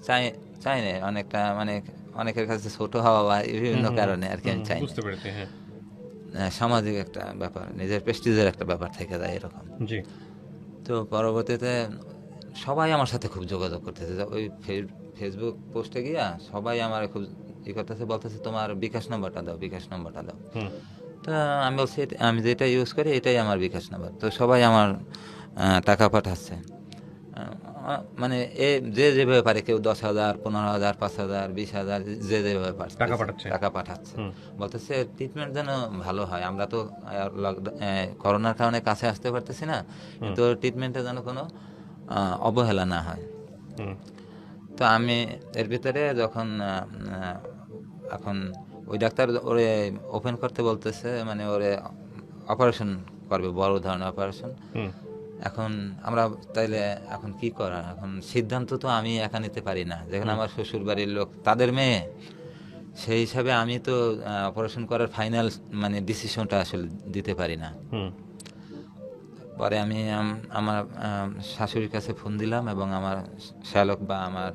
চাই চাই না, অনেকটা মানে অনেকের কাছে ছোট হওয়া বা বিভিন্ন কারণে আর কি আমি চাই না। বুঝতে পেরেছি। হ্যাঁ। সামাজিক একটা ব্যাপার, নিজের প্রেস্টিজের একটা ব্যাপার থেকে যায় এরকম। জি। তো পরবর্তীতে সবাই আমার সাথে খুব যোগাযোগ করতেছে, ওই ফেসবুক পোস্টে গিয়া সবাই আমার খুব করতেছে, বলতেছে তোমার বিকাশ নাম্বারটা দাও, বিকাশ নাম্বারটা দাও। হুম। তো আমি বলছি আমি যেটা ইউজ করি এটাই আমার বিকাশ নাম্বার। তো সবাই আমার টাকা পাঠাচ্ছে, মানে যে যেভাবে পারে, কেউ 10,000, 15,000, 5,000, 20,000, যে যেভাবে পারছে টাকা পাঠাচ্ছে। টাকা পাঠাচ্ছে। হুম। বলতেছে ট্রিটমেন্ট যেন ভালো হয়, আমরা তো করোনার কারণে কাছে আসতে পারতেছি না, কিন্তু ট্রিটমেন্টে যেন কোনো অবহেলা না হয়। হুম। তো আমি এর ভিতরে যখন এখন ওই ডাক্তার ওরে ওপেন করতে বলতেছে, মানে ওরে অপারেশন করবে, বড় ধরনের অপারেশন। হুম। এখন আমরা তাইলে এখন কি করা, এখন সিদ্ধান্ত তো আমি একা নিতে পারি না, যেখানে আমার শ্বশুর বাড়ির লোক, তাদের মেয়ে, সেই হিসাবে আমি তো অপারেশন করার ফাইনাল মানে ডিসিশনটা আসলে দিতে পারি না। হুম। পরে আমি আমার শাশুড়ির কাছে ফোন দিলাম এবং আমার শ্যালক বা আমার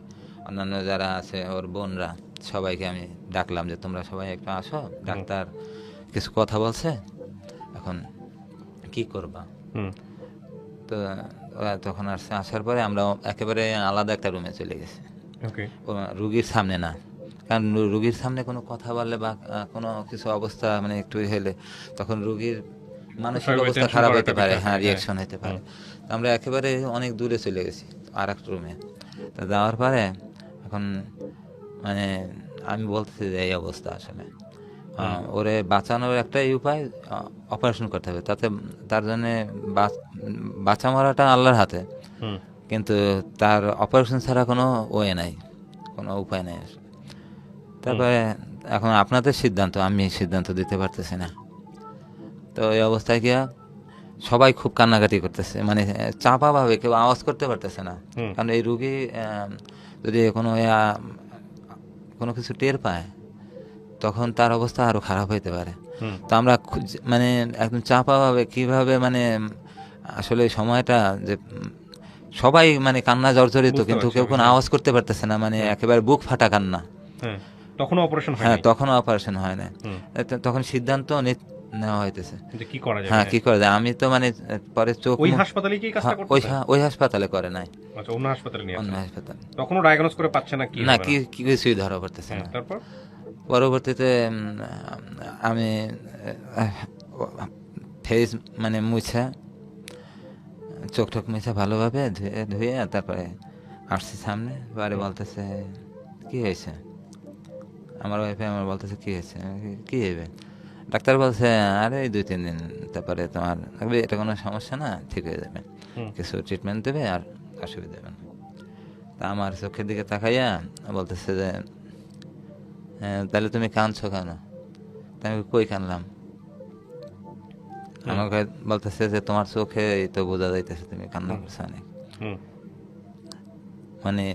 অন্যান্য যারা আছে ওর বোনরা, সবাইকে আমি ডাকলাম যে তোমরা সবাই একটু আসো, ডাক্তার কিছু কথা বলছে, এখন কি করবা। হুম। তো ওরা তখন আসছে, আসার পরে আমরা একেবারে আলাদা একটা রুমে চলে গেছি, ওকে। রুগীর সামনে না। কারণ রুগীর সামনে কোনো কথা বললে বা কোনো কিছু অবস্থা মানে একটু হলে তখন রুগীর মানসিক স্বাভাবিক অবস্থা tension খারাপ করার হতে একটা পারে, বিষয় হ্যাঁ থাকে, রিয়াকশন হতে পারে। তো আমরা একেবারে অনেক দূরে চলে গেছি আর একটা রুমে। তা যাওয়ার পরে এখন মানে আমি বলতেছি যে এই অবস্থা আসলে ওরে বাঁচানোর একটাই উপায়, অপারেশন করতে হবে। তাতে তার জন্যে বাঁচা মারাটা আল্লাহর হাতে, হুম। কিন্তু তার অপারেশন ছাড়া কোনো ওয়ে নাই, কোনো উপায় নেই আসলে। তারপরে এখন আপনাদের সিদ্ধান্ত, আমি সিদ্ধান্ত দিতে পারতেছি না। তো এই অবস্থায় গিয়া সবাই খুব কান্নাকাটি করতেছে, মানে চাপা ভাবে, কেউ আওয়াজ করতে পারতেছে না। হুম। কারণ এই রুগী যদি কোনো কোনো কিছু টের পায় তখন তার অবস্থা আরো খারাপ হইতে পারে। হুম। তো আমরা মানে একদম চাপা ভাবে কিভাবে মানে আসলে এই সময়টা যে সবাই মানে কান্না জর্জরিত, বুঝতে কিন্তু পারছি কেউ আমি, কোনো হ্যাঁ। আওয়াজ করতে পারতেছে না, মানে একেবারে বুক ফাটা কান্না। হ্যাঁ, তখনও অপারেশন হ্যাঁ, হয়নি। তখনও অপারেশন হয় না। হুম। তখন সিদ্ধান্ত নেওয়া হইতেছে, যে কি করা যাবে, হ্যাঁ হ্যাঁ। কি করে যায়। আমি তো মানে পরে চোখ ওই হাসপাতালে কি এই কাজটা হ্যাঁ, করতেছে? ওই হাসপাতালে করে নাই, আচ্ছা, অন্য হাসপাতালে নিয়ে অন্য আসেন। হাসপাতালে। তখনও ডায়াগনোজ করে পাচ্ছে না কি না, হবে কি না। কি কিছুই ধরা পড়তেছে হ্যাঁ, না। তারপর? পরবর্তীতে আমি ফেস মানে মুছা, চোখ টোক মুছা ভালোভাবে ধুয়ে তারপরে আসছি সামনে। পরে বলতেছে কি হয়েছে, আমার ওয়াইফে আমার বলতেছে কি হয়েছে, কি হবে। ডাক্তার বলছে আরে এই 2-3 দিন, তারপরে তোমার এটা কোনো সমস্যা না, ঠিক হয়ে যাবে, হুম। কিছু ট্রিটমেন্ট দেবে আর অসুবিধা হবে না। তা আমার চোখের দিকে তাকাইয়া বলতেছে যে তাহলে তুমি কাঁদছো কেন? তা আমি কই কানলাম? আমাকে বলতেছে যে তোমার চোখে এই তো বোঝা যাইতেছে তুমি কান্না করছো অনেক। হুম। মানে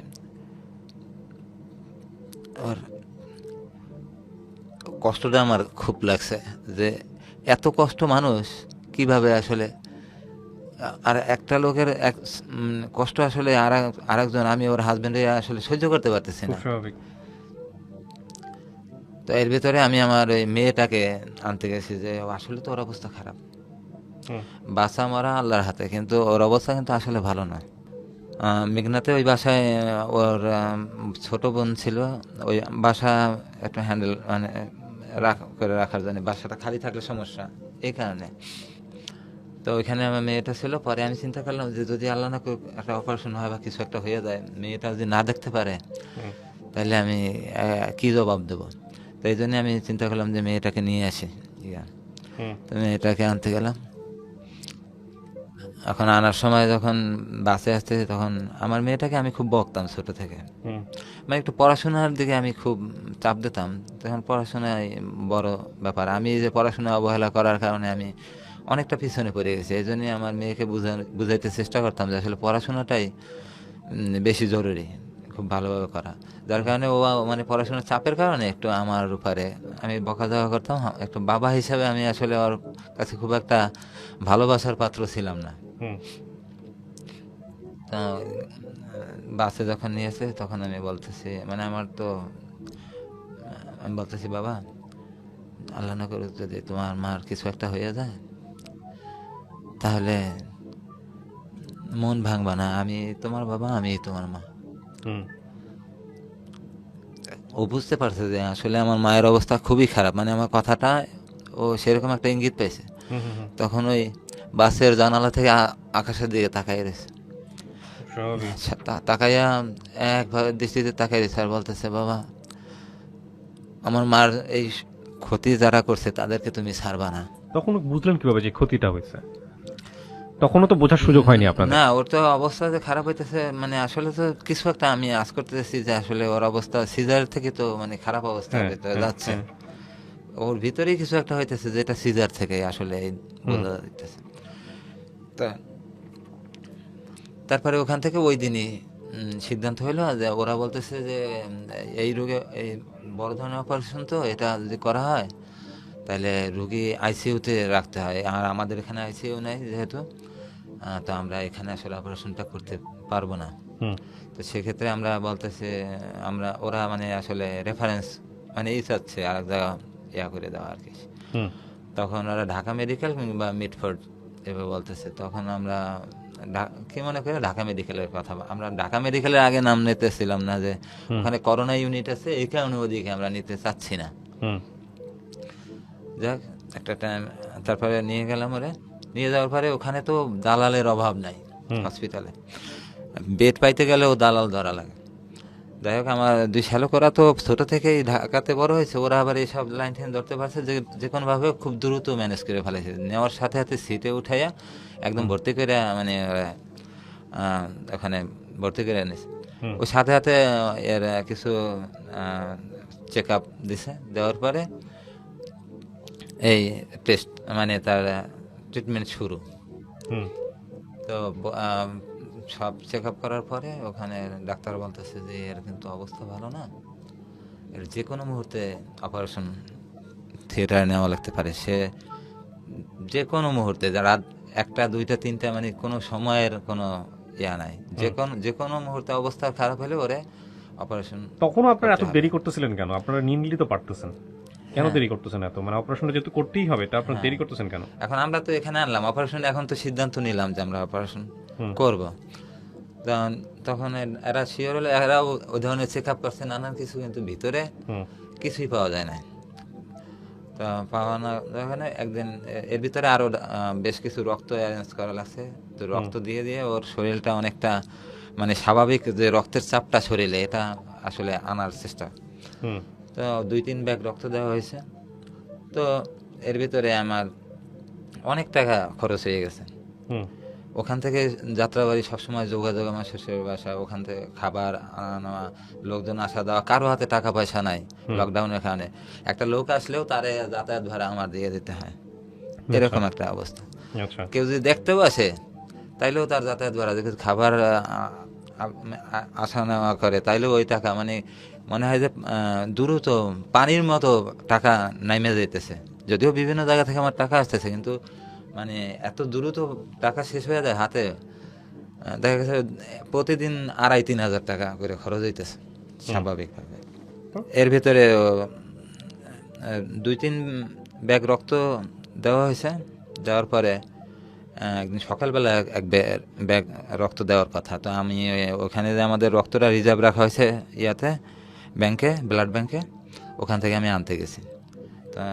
ওর কষ্টটা আমার খুব লাগছে যে এত কষ্ট মানুষ কিভাবে আসলে, আর একটা লোকের কষ্ট আসলে আরেকজন, আমি ওর হাজবেন্ডে আসলে সহ্য করতে পারতেছি খুব না। স্বাভাবিক। তো এর ভিতরে আমি আমার ওই মেয়েটাকে আনতে গেছি যে আসলে তো ওর অবস্থা খারাপ, হুম। বাঁচা মরা আল্লাহর হাতে, কিন্তু ওর অবস্থা কিন্তু আসলে ভালো না। মেঘনাতে ওই বাসায় ওর ছোট বোন ছিল, ওই বাসা একটু হ্যান্ডেল মানে করে রাখার জন্য, বাসাটা খালি থাকলে সমস্যা, এই কারণে। তো ওইখানে আমার মেয়েটা ছিল। পরে আমি চিন্তা করলাম যে যদি আল্লাহ না করুক একটা অপারেশন হয় বা কিছু একটা হয়ে যায়, মেয়েটা যদি না দেখতে পারে হুম। তাহলে আমি কি জবাব দেবো। তো এই জন্য আমি চিন্তা করলাম যে মেয়েটাকে নিয়ে আসি। হুম। তো মেয়েটাকে আনতে গেলাম। এখন আনার সময় যখন বাসে আসতেছি তখন আমার মেয়েটাকে আমি খুব বকতাম ছোট থেকে, হুম। মানে একটু পড়াশোনার দিকে আমি খুব চাপ দিতাম। তখন পড়াশোনায় বড় ব্যাপার, আমি এই যে পড়াশোনা অবহেলা করার কারণে আমি অনেকটা পিছনে পড়ে গেছি। এই জন্যই আমার মেয়েকে বুঝাইতে চেষ্টা করতাম যে আসলে পড়াশোনাটাই বেশি জরুরি, খুব ভালোভাবে করা। যার কারণে ও মানে পড়াশোনার চাপের কারণে একটু আমার উপরে আমি বকাঝকা করতাম। একটু বাবা হিসাবে আমি আসলে ওর কাছে খুব একটা ভালোবাসার পাত্র ছিলাম না। হুম। তো বাসে যখন নিয়েছে তখন আমি বলতেছি, মানে আমার তো আমি বলতেছি বাবা, আল্লাহ না করুক যদি তোমার মার কিছু একটা হয়ে যায় তাহলে মন ভাঙবা না, আমি তোমার বাবা, আমি তোমার মা। হুম। ও বুঝতে পারছে যে আসলে আমার মায়ের অবস্থা খুবই খারাপ, মানে আমার কথাটা ও সেরকম একটা ইঙ্গিত পেয়েছে। হুম। হুম। তখন ওই বাসের জানালা থেকে আকাশের দিকে তাকাই রয়েছে, খুব স্বাভাবিক। তাকাইয়া একভাবে দৃষ্টিতে তাকাই রয়েছে আর বলতেছে বাবা, আমার মার এই ক্ষতি যারা করছে তাদেরকে তুমি ছাড়বা না। তখন বুঝলেন কিভাবে যে ক্ষতিটা হয়েছে? তখনও তো বোঝার সুযোগ হয়নি আপনাদের। না, ওর তো অবস্থা যে খারাপ হইতেছে, মানে আসলে তো কিছু একটা আমি আজ করতেছি যে আসলে ওর অবস্থা সিজার থেকে তো মানে খারাপ অবস্থা হ্যাঁ, ভিতরে হ্যাঁ, যাচ্ছে। হ্যাঁ। ওর ভিতরেই কিছু একটা হইতেছে যেটা সিজার থেকে আসলে বোঝা যাইতেছে। তা তারপরে ওখান থেকে ওই দিনই সিদ্ধান্ত হইলো যে ওরা বলতেছে যে এই রোগে এই বড় ধরনের অপারেশন, তো এটা যদি করা হয় তাহলে রুগী আইসিইউতে রাখতে হয়, আর আমাদের এখানে আইসিইউ নেই যেহেতু, তো আমরা এখানে আসলে অপারেশনটা করতে পারবো না। হুম। তো সেক্ষেত্রে আমরা বলতেছে ওরা মানে আসলে রেফারেন্স মানে এই চাচ্ছে আর এক জায়গা করে দেওয়া আর কি। হুম। তখন ওরা ঢাকা মেডিকেল কিংবা মিটফোর্ড এভাবে বলতেছে। তখন আমরা কি মনে করে ঢাকা মেডিকেলের কথা, আমরা ঢাকা মেডিকেলের আগে নাম নিতেছিলাম না, যে ওখানে করোনা ইউনিট আছে এই কারণে ওদিকে আমরা নিতে চাচ্ছি না। হুম যাক একটা টাইম তারপরে নিয়ে গেলাম, ওরে নিয়ে যাওয়ার পরে ওখানে তো দালালের অভাব নাই হসপিটালে, বেড পাইতে গেলেও দালাল ধরা লাগে। যাই হোক আমার দুই শ্যালক, ওরা তো ছোট থেকেই ঢাকাতে বড় হয়েছে, ওরা আবার এইসব লাইন ঠাইন ধরতে পারছে, যে কোনোভাবে খুব দ্রুত ম্যানেজ করে ফেলেছে। নেওয়ার সাথে সাথে সিটে উঠাইয়া একদম ভর্তি করে মানে ওখানে ভর্তি করে এনেছে। ওই সাথে সাথে এর কিছু চেক আপ দিছে, দেওয়ার পরে এই টেস্ট মানে তার ট্রিটমেন্ট শুরু। তো সব চেক আপ করার পরে ওখানে ডাক্তার বলতেছে যে এর কিন্তু অবস্থা ভালো না, এর যে কোনো মুহূর্তে অপারেশন থিয়েটারে নেওয়া লাগতে পারে। সে যে কোনো মুহূর্তে, রাত 1টা 2টা 3টা মানে কোনো সময়ের কোনো ইয়া নাই, যে কোনো মুহূর্তে অবস্থা খারাপ হলে ওরে অপারেশন। তখনও আপনারা এত দেরি করতেছিলেন কেন? আপনারা নিয়ে তো পারতেছেন, কেন দেরি করতেছেন এত? মানে অপারেশনটা যেহেতু করতেই হবে, তা আপনারা দেরি করতেছেন কেন? এখন আমরা তো এখানে আনলাম অপারেশন, এখন তো সিদ্ধান্ত নিলাম যে আমরা অপারেশন করব। তখন এরা শিওর হলে, এরাও ওই ধরনের চেক আপ করছে নানান কিছু, কিন্তু ভিতরে কিছুই পাওয়া যায় না। তো পাওয়া না ওখানে একদিন এর ভিতরে আরো বেশ কিছু রক্ত অ্যারেঞ্জ করা লাগছে। তো রক্ত দিয়ে দিয়ে ওর শরীরটা অনেকটা মানে স্বাভাবিক যে রক্তের চাপটা শরীরে, এটা আসলে আনার চেষ্টা। তো 2-3 ব্যাগ রক্ত দেওয়া হয়েছে। তো এর ভিতরে আমার অনেক টাকা খরচ হয়ে গেছে। ওখান থেকে যাত্রাবাড়ি সবসময় যোগাযোগ, আমার শ্বশুরের বাসা, ওখান থেকে খাবার আনা নেওয়া, লোকজন আসা দেওয়া, কারো হাতে টাকা পয়সা নাই লকডাউনের কারণে। একটা লোক আসলেও তারে যাতায়াত ভাড়া আমার দিয়ে দিতে হয়, এরকম একটা অবস্থা। কেউ যদি দেখতেও আসে তাইলেও তার যাতায়াত ভাড়া, যদি খাবার আসা নেওয়া করে তাইলেও ওই টাকা মানে মনে হয় যে দ্রুত পানির মতো টাকা নাইমে যেতেছে। যদিও বিভিন্ন জায়গা থেকে আমার টাকা আসতেছে, কিন্তু মানে এত দ্রুত টাকা শেষ হয়ে যায় হাতে। দেখা গেছে প্রতিদিন 2,500-3 হাজার টাকা করে খরচ হইতেছে স্বাভাবিকভাবে। এর ভিতরে 2-3 ব্যাগ রক্ত দেওয়া হয়েছে। দেওয়ার পরে একদিন সকালবেলা এক ব্যাগ রক্ত দেওয়ার কথা। তো আমি ওখানে যে আমাদের রক্তটা রিজার্ভ রাখা হয়েছে ইয়াতে ব্যাংকে, ব্লাড ব্যাংকে, ওখান থেকে আমি আনতে গেছি। তা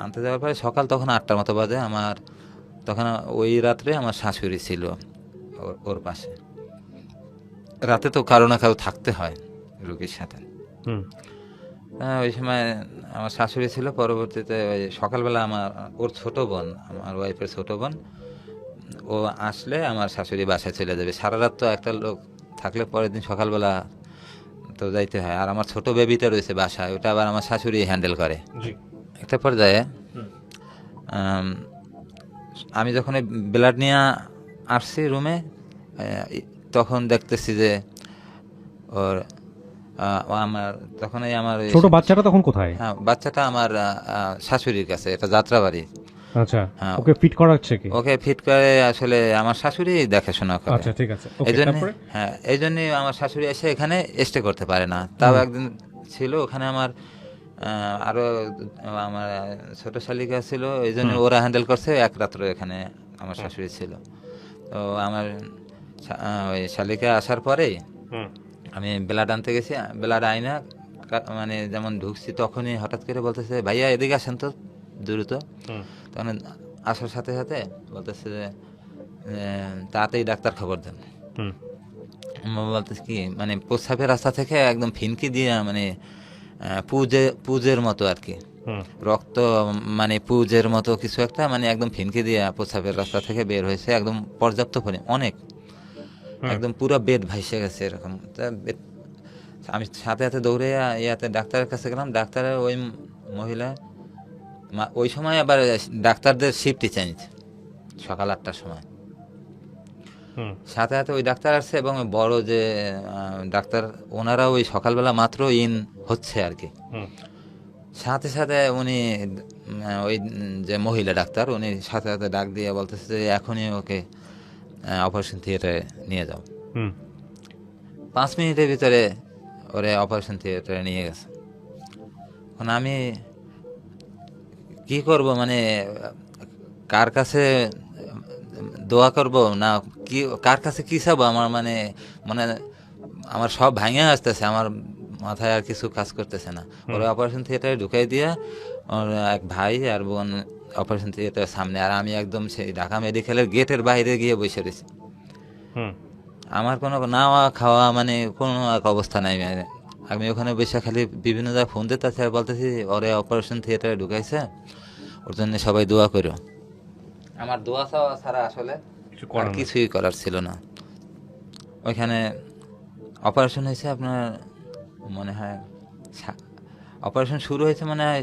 আনতে যাওয়ার পরে সকাল তখন 8টার মতো বাজে। আমার তখন ওই রাত্রে আমার শাশুড়ি ছিল ওর পাশে। রাতে তো কারো না কারো থাকতে হয় রোগীর সাথে। ওই সময় আমার শাশুড়ি ছিল। পরবর্তীতে ওই সকালবেলা ওর ছোট বোন, আমার ওয়াইফের ছোট বোন, ও আসলে আমার শাশুড়ি বাসায় চলে যাবে। সারা রাত তো একটা লোক থাকলে পরের দিন সকালবেলা তো যাইতে হয়। আর আমার ছোট বেবিটা রয়েছে বাসায়, ওটা আবার আমার শাশুড়ি হ্যান্ডেল করে। একটা পর্যায়ে আমি যখন ব্লাড নিয়ে আসছি রুমে, তখন দেখতেছি যে ওর আমার তখন আমার ছোট বাচ্চাটা তখন কোথায়? হ্যাঁ, বাচ্চাটা আমার শাশুড়ির কাছে, এটা যাত্রাবাড়ি। আচ্ছা, ওকে ফিট করাচ্ছে কি? ওকে ফিট করে আসলে আমার শাশুড়ি দেখাশোনা করে। আচ্ছা, ঠিক আছে। হ্যাঁ, এই জন্যই আমার শাশুড়ি এসে এখানে স্টে করতে পারে না। তাও একদিন ছিল ওখানে আমার আরো আমার ছোট শালিকা ছিল, এই জন্য ওরা হ্যান্ডেল করছে। এক রাত্র এখানে আমার শাশুড়ি ছিল। তো আমার ওই শালিকা আসার পরেই আমি ব্লাড আনতে গেছি। ব্লাড আইনা মানে যেমন ঢুকছি, তখনই হঠাৎ করে বলতেছে, ভাইয়া এদিকে আসেন তো দ্রুত। তখন আসার সাথে সাথে বলতেছে যে তাড়াতাড়ি ডাক্তার খবর দেন। বলতেছে কি, মানে প্রস্রাবের রাস্তা থেকে একদম ফিনকি দিয়ে, মানে পুজের মতো আর কি, রক্ত মানে পুজের মতো কিছু একটা, মানে একদম ফিনকি দিয়ে প্রস্রাবের রাস্তা থেকে বের হয়েছে, একদম পর্যাপ্ত পরিমাণ, অনেক, একদম পুরো বেড ভাইসে গেছে এরকম। আমি সাথে সাথে দৌড়ে ইয়াতে ডাক্তারের কাছে গেলাম। ডাক্তারের ওই মহিলা, ওই সময় আবার ডাক্তারদের শিফটই চেঞ্জ, সকাল 8টার সময়। সাথে সাথে ওই ডাক্তার আসছে, এবং বড় যে ডাক্তার, ওনারা ওই সকালবেলা মাত্র ইন হচ্ছে আর কি। সাথে সাথে উনি ওই যে মহিলা ডাক্তার, উনি সাথে সাথে ডাক দিয়ে বলতেছে যে এখনই ওকে অপারেশন থিয়েটারে নিয়ে যাও। 5 মিনিটের ভিতরে ওরে অপারেশন থিয়েটারে নিয়ে গেছে। এখন আমি কি করব, মানে কার কাছে দোয়া করব না কি কার কাছে কি চাবো, আমার মানে মানে আমার সব ভাঙে আসতেছে, আমার মাথায় আর কিছু কাজ করতেছে না। ওরা অপারেশন থিয়েটারে ঢুকাই দিয়া ওর এক ভাই আর বোন অপারেশন থিয়েটারের সামনে, আর আমি একদম সেই ঢাকা মেডিকেলের গেটের বাইরে গিয়ে বসে রয়েছি। হুম আমার কোনো নাওয়া খাওয়া মানে কোনো এক অবস্থা নাই। আমি ওখানে বসে খালি বিভিন্ন জায়গায় ফোন দিতেছি আর বলতেছি ওরে অপারেশন থিয়েটারে ঢুকাইছে, ওর জন্য সবাই দোয়া করো। আমার দোয়া চাওয়া ছাড়া আসলে কিছু আর করার নেই। কিছুই করার ছিল না। ওইখানে অপারেশন হয়েছে আপনার মনে হয় অপারেশন শুরু হয়েছে মনে হয়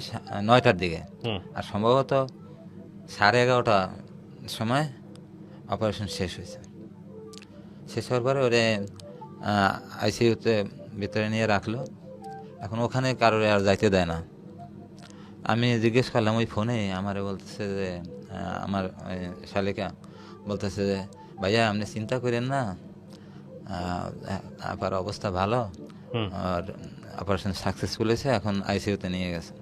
9টার দিকে, হুম আর সম্ভবত 11:30 সময় অপারেশন শেষ হয়েছে। শেষ হওয়ার পরে ওরে আইসিইউতে ভিতরে নিয়ে রাখলো। এখন ওখানে কারোর আর যাইতে দেয় না। আমি জিজ্ঞেস করলাম ওই ফোনে, আমারে বলতেছে যে আমার শালিকা বলতেছে যে ভাইয়া আপনি চিন্তা করেন না, আপনার অবস্থা ভালো, হুম আর অপারেশন সাকসেসফুল হয়েছে, এখন আইসিইউতে নিয়ে গেছে।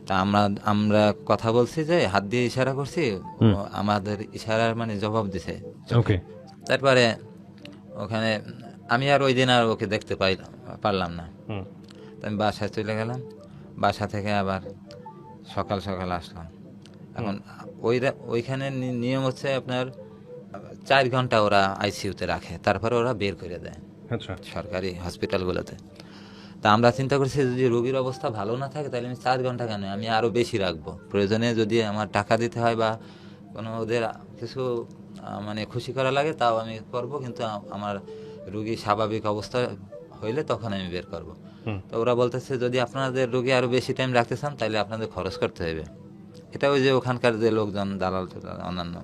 তা আমরা আমরা কথা বলছি যে হাত দিয়ে ইশারা করছি, ও আমাদের ইশারার মানে জবাব দিছে। ওকে তারপরে ওখানে আমি আর ওই দিন আর ওকে দেখতে পারলাম না। হুম তো আমি বাসায় চলে গেলাম, বাসা থেকে আবার সকাল সকাল আসলাম। এখন ওইখানে নিয়ম হচ্ছে আপনার 4 ঘন্টা ওরা আইসিইউতে রাখে, তারপরে ওরা বের করে দেয় আচ্ছা সরকারি হসপিটালগুলোতে। তা আমরা চিন্তা করছি যদি রোগীর অবস্থা ভালো না থাকে তাহলে আমি 4 ঘন্টা কেন, আমি আরও বেশি রাখবো। প্রয়োজনে যদি আমার টাকা দিতে হয় বা কোনো ওদের কিছু মানে খুশি করা লাগে তাও আমি করব, কিন্তু আমার রুগী স্বাভাবিক অবস্থা হইলে তখন আমি বের করব। হুম তো ওরা বলতেছে যদি আপনাদের রোগী আরও বেশি টাইম রাখতে চান তাহলে আপনাদের খরচ করতে হবে। এটা ওই যে ওখানকার যে লোকজন দালাল অন্যান্য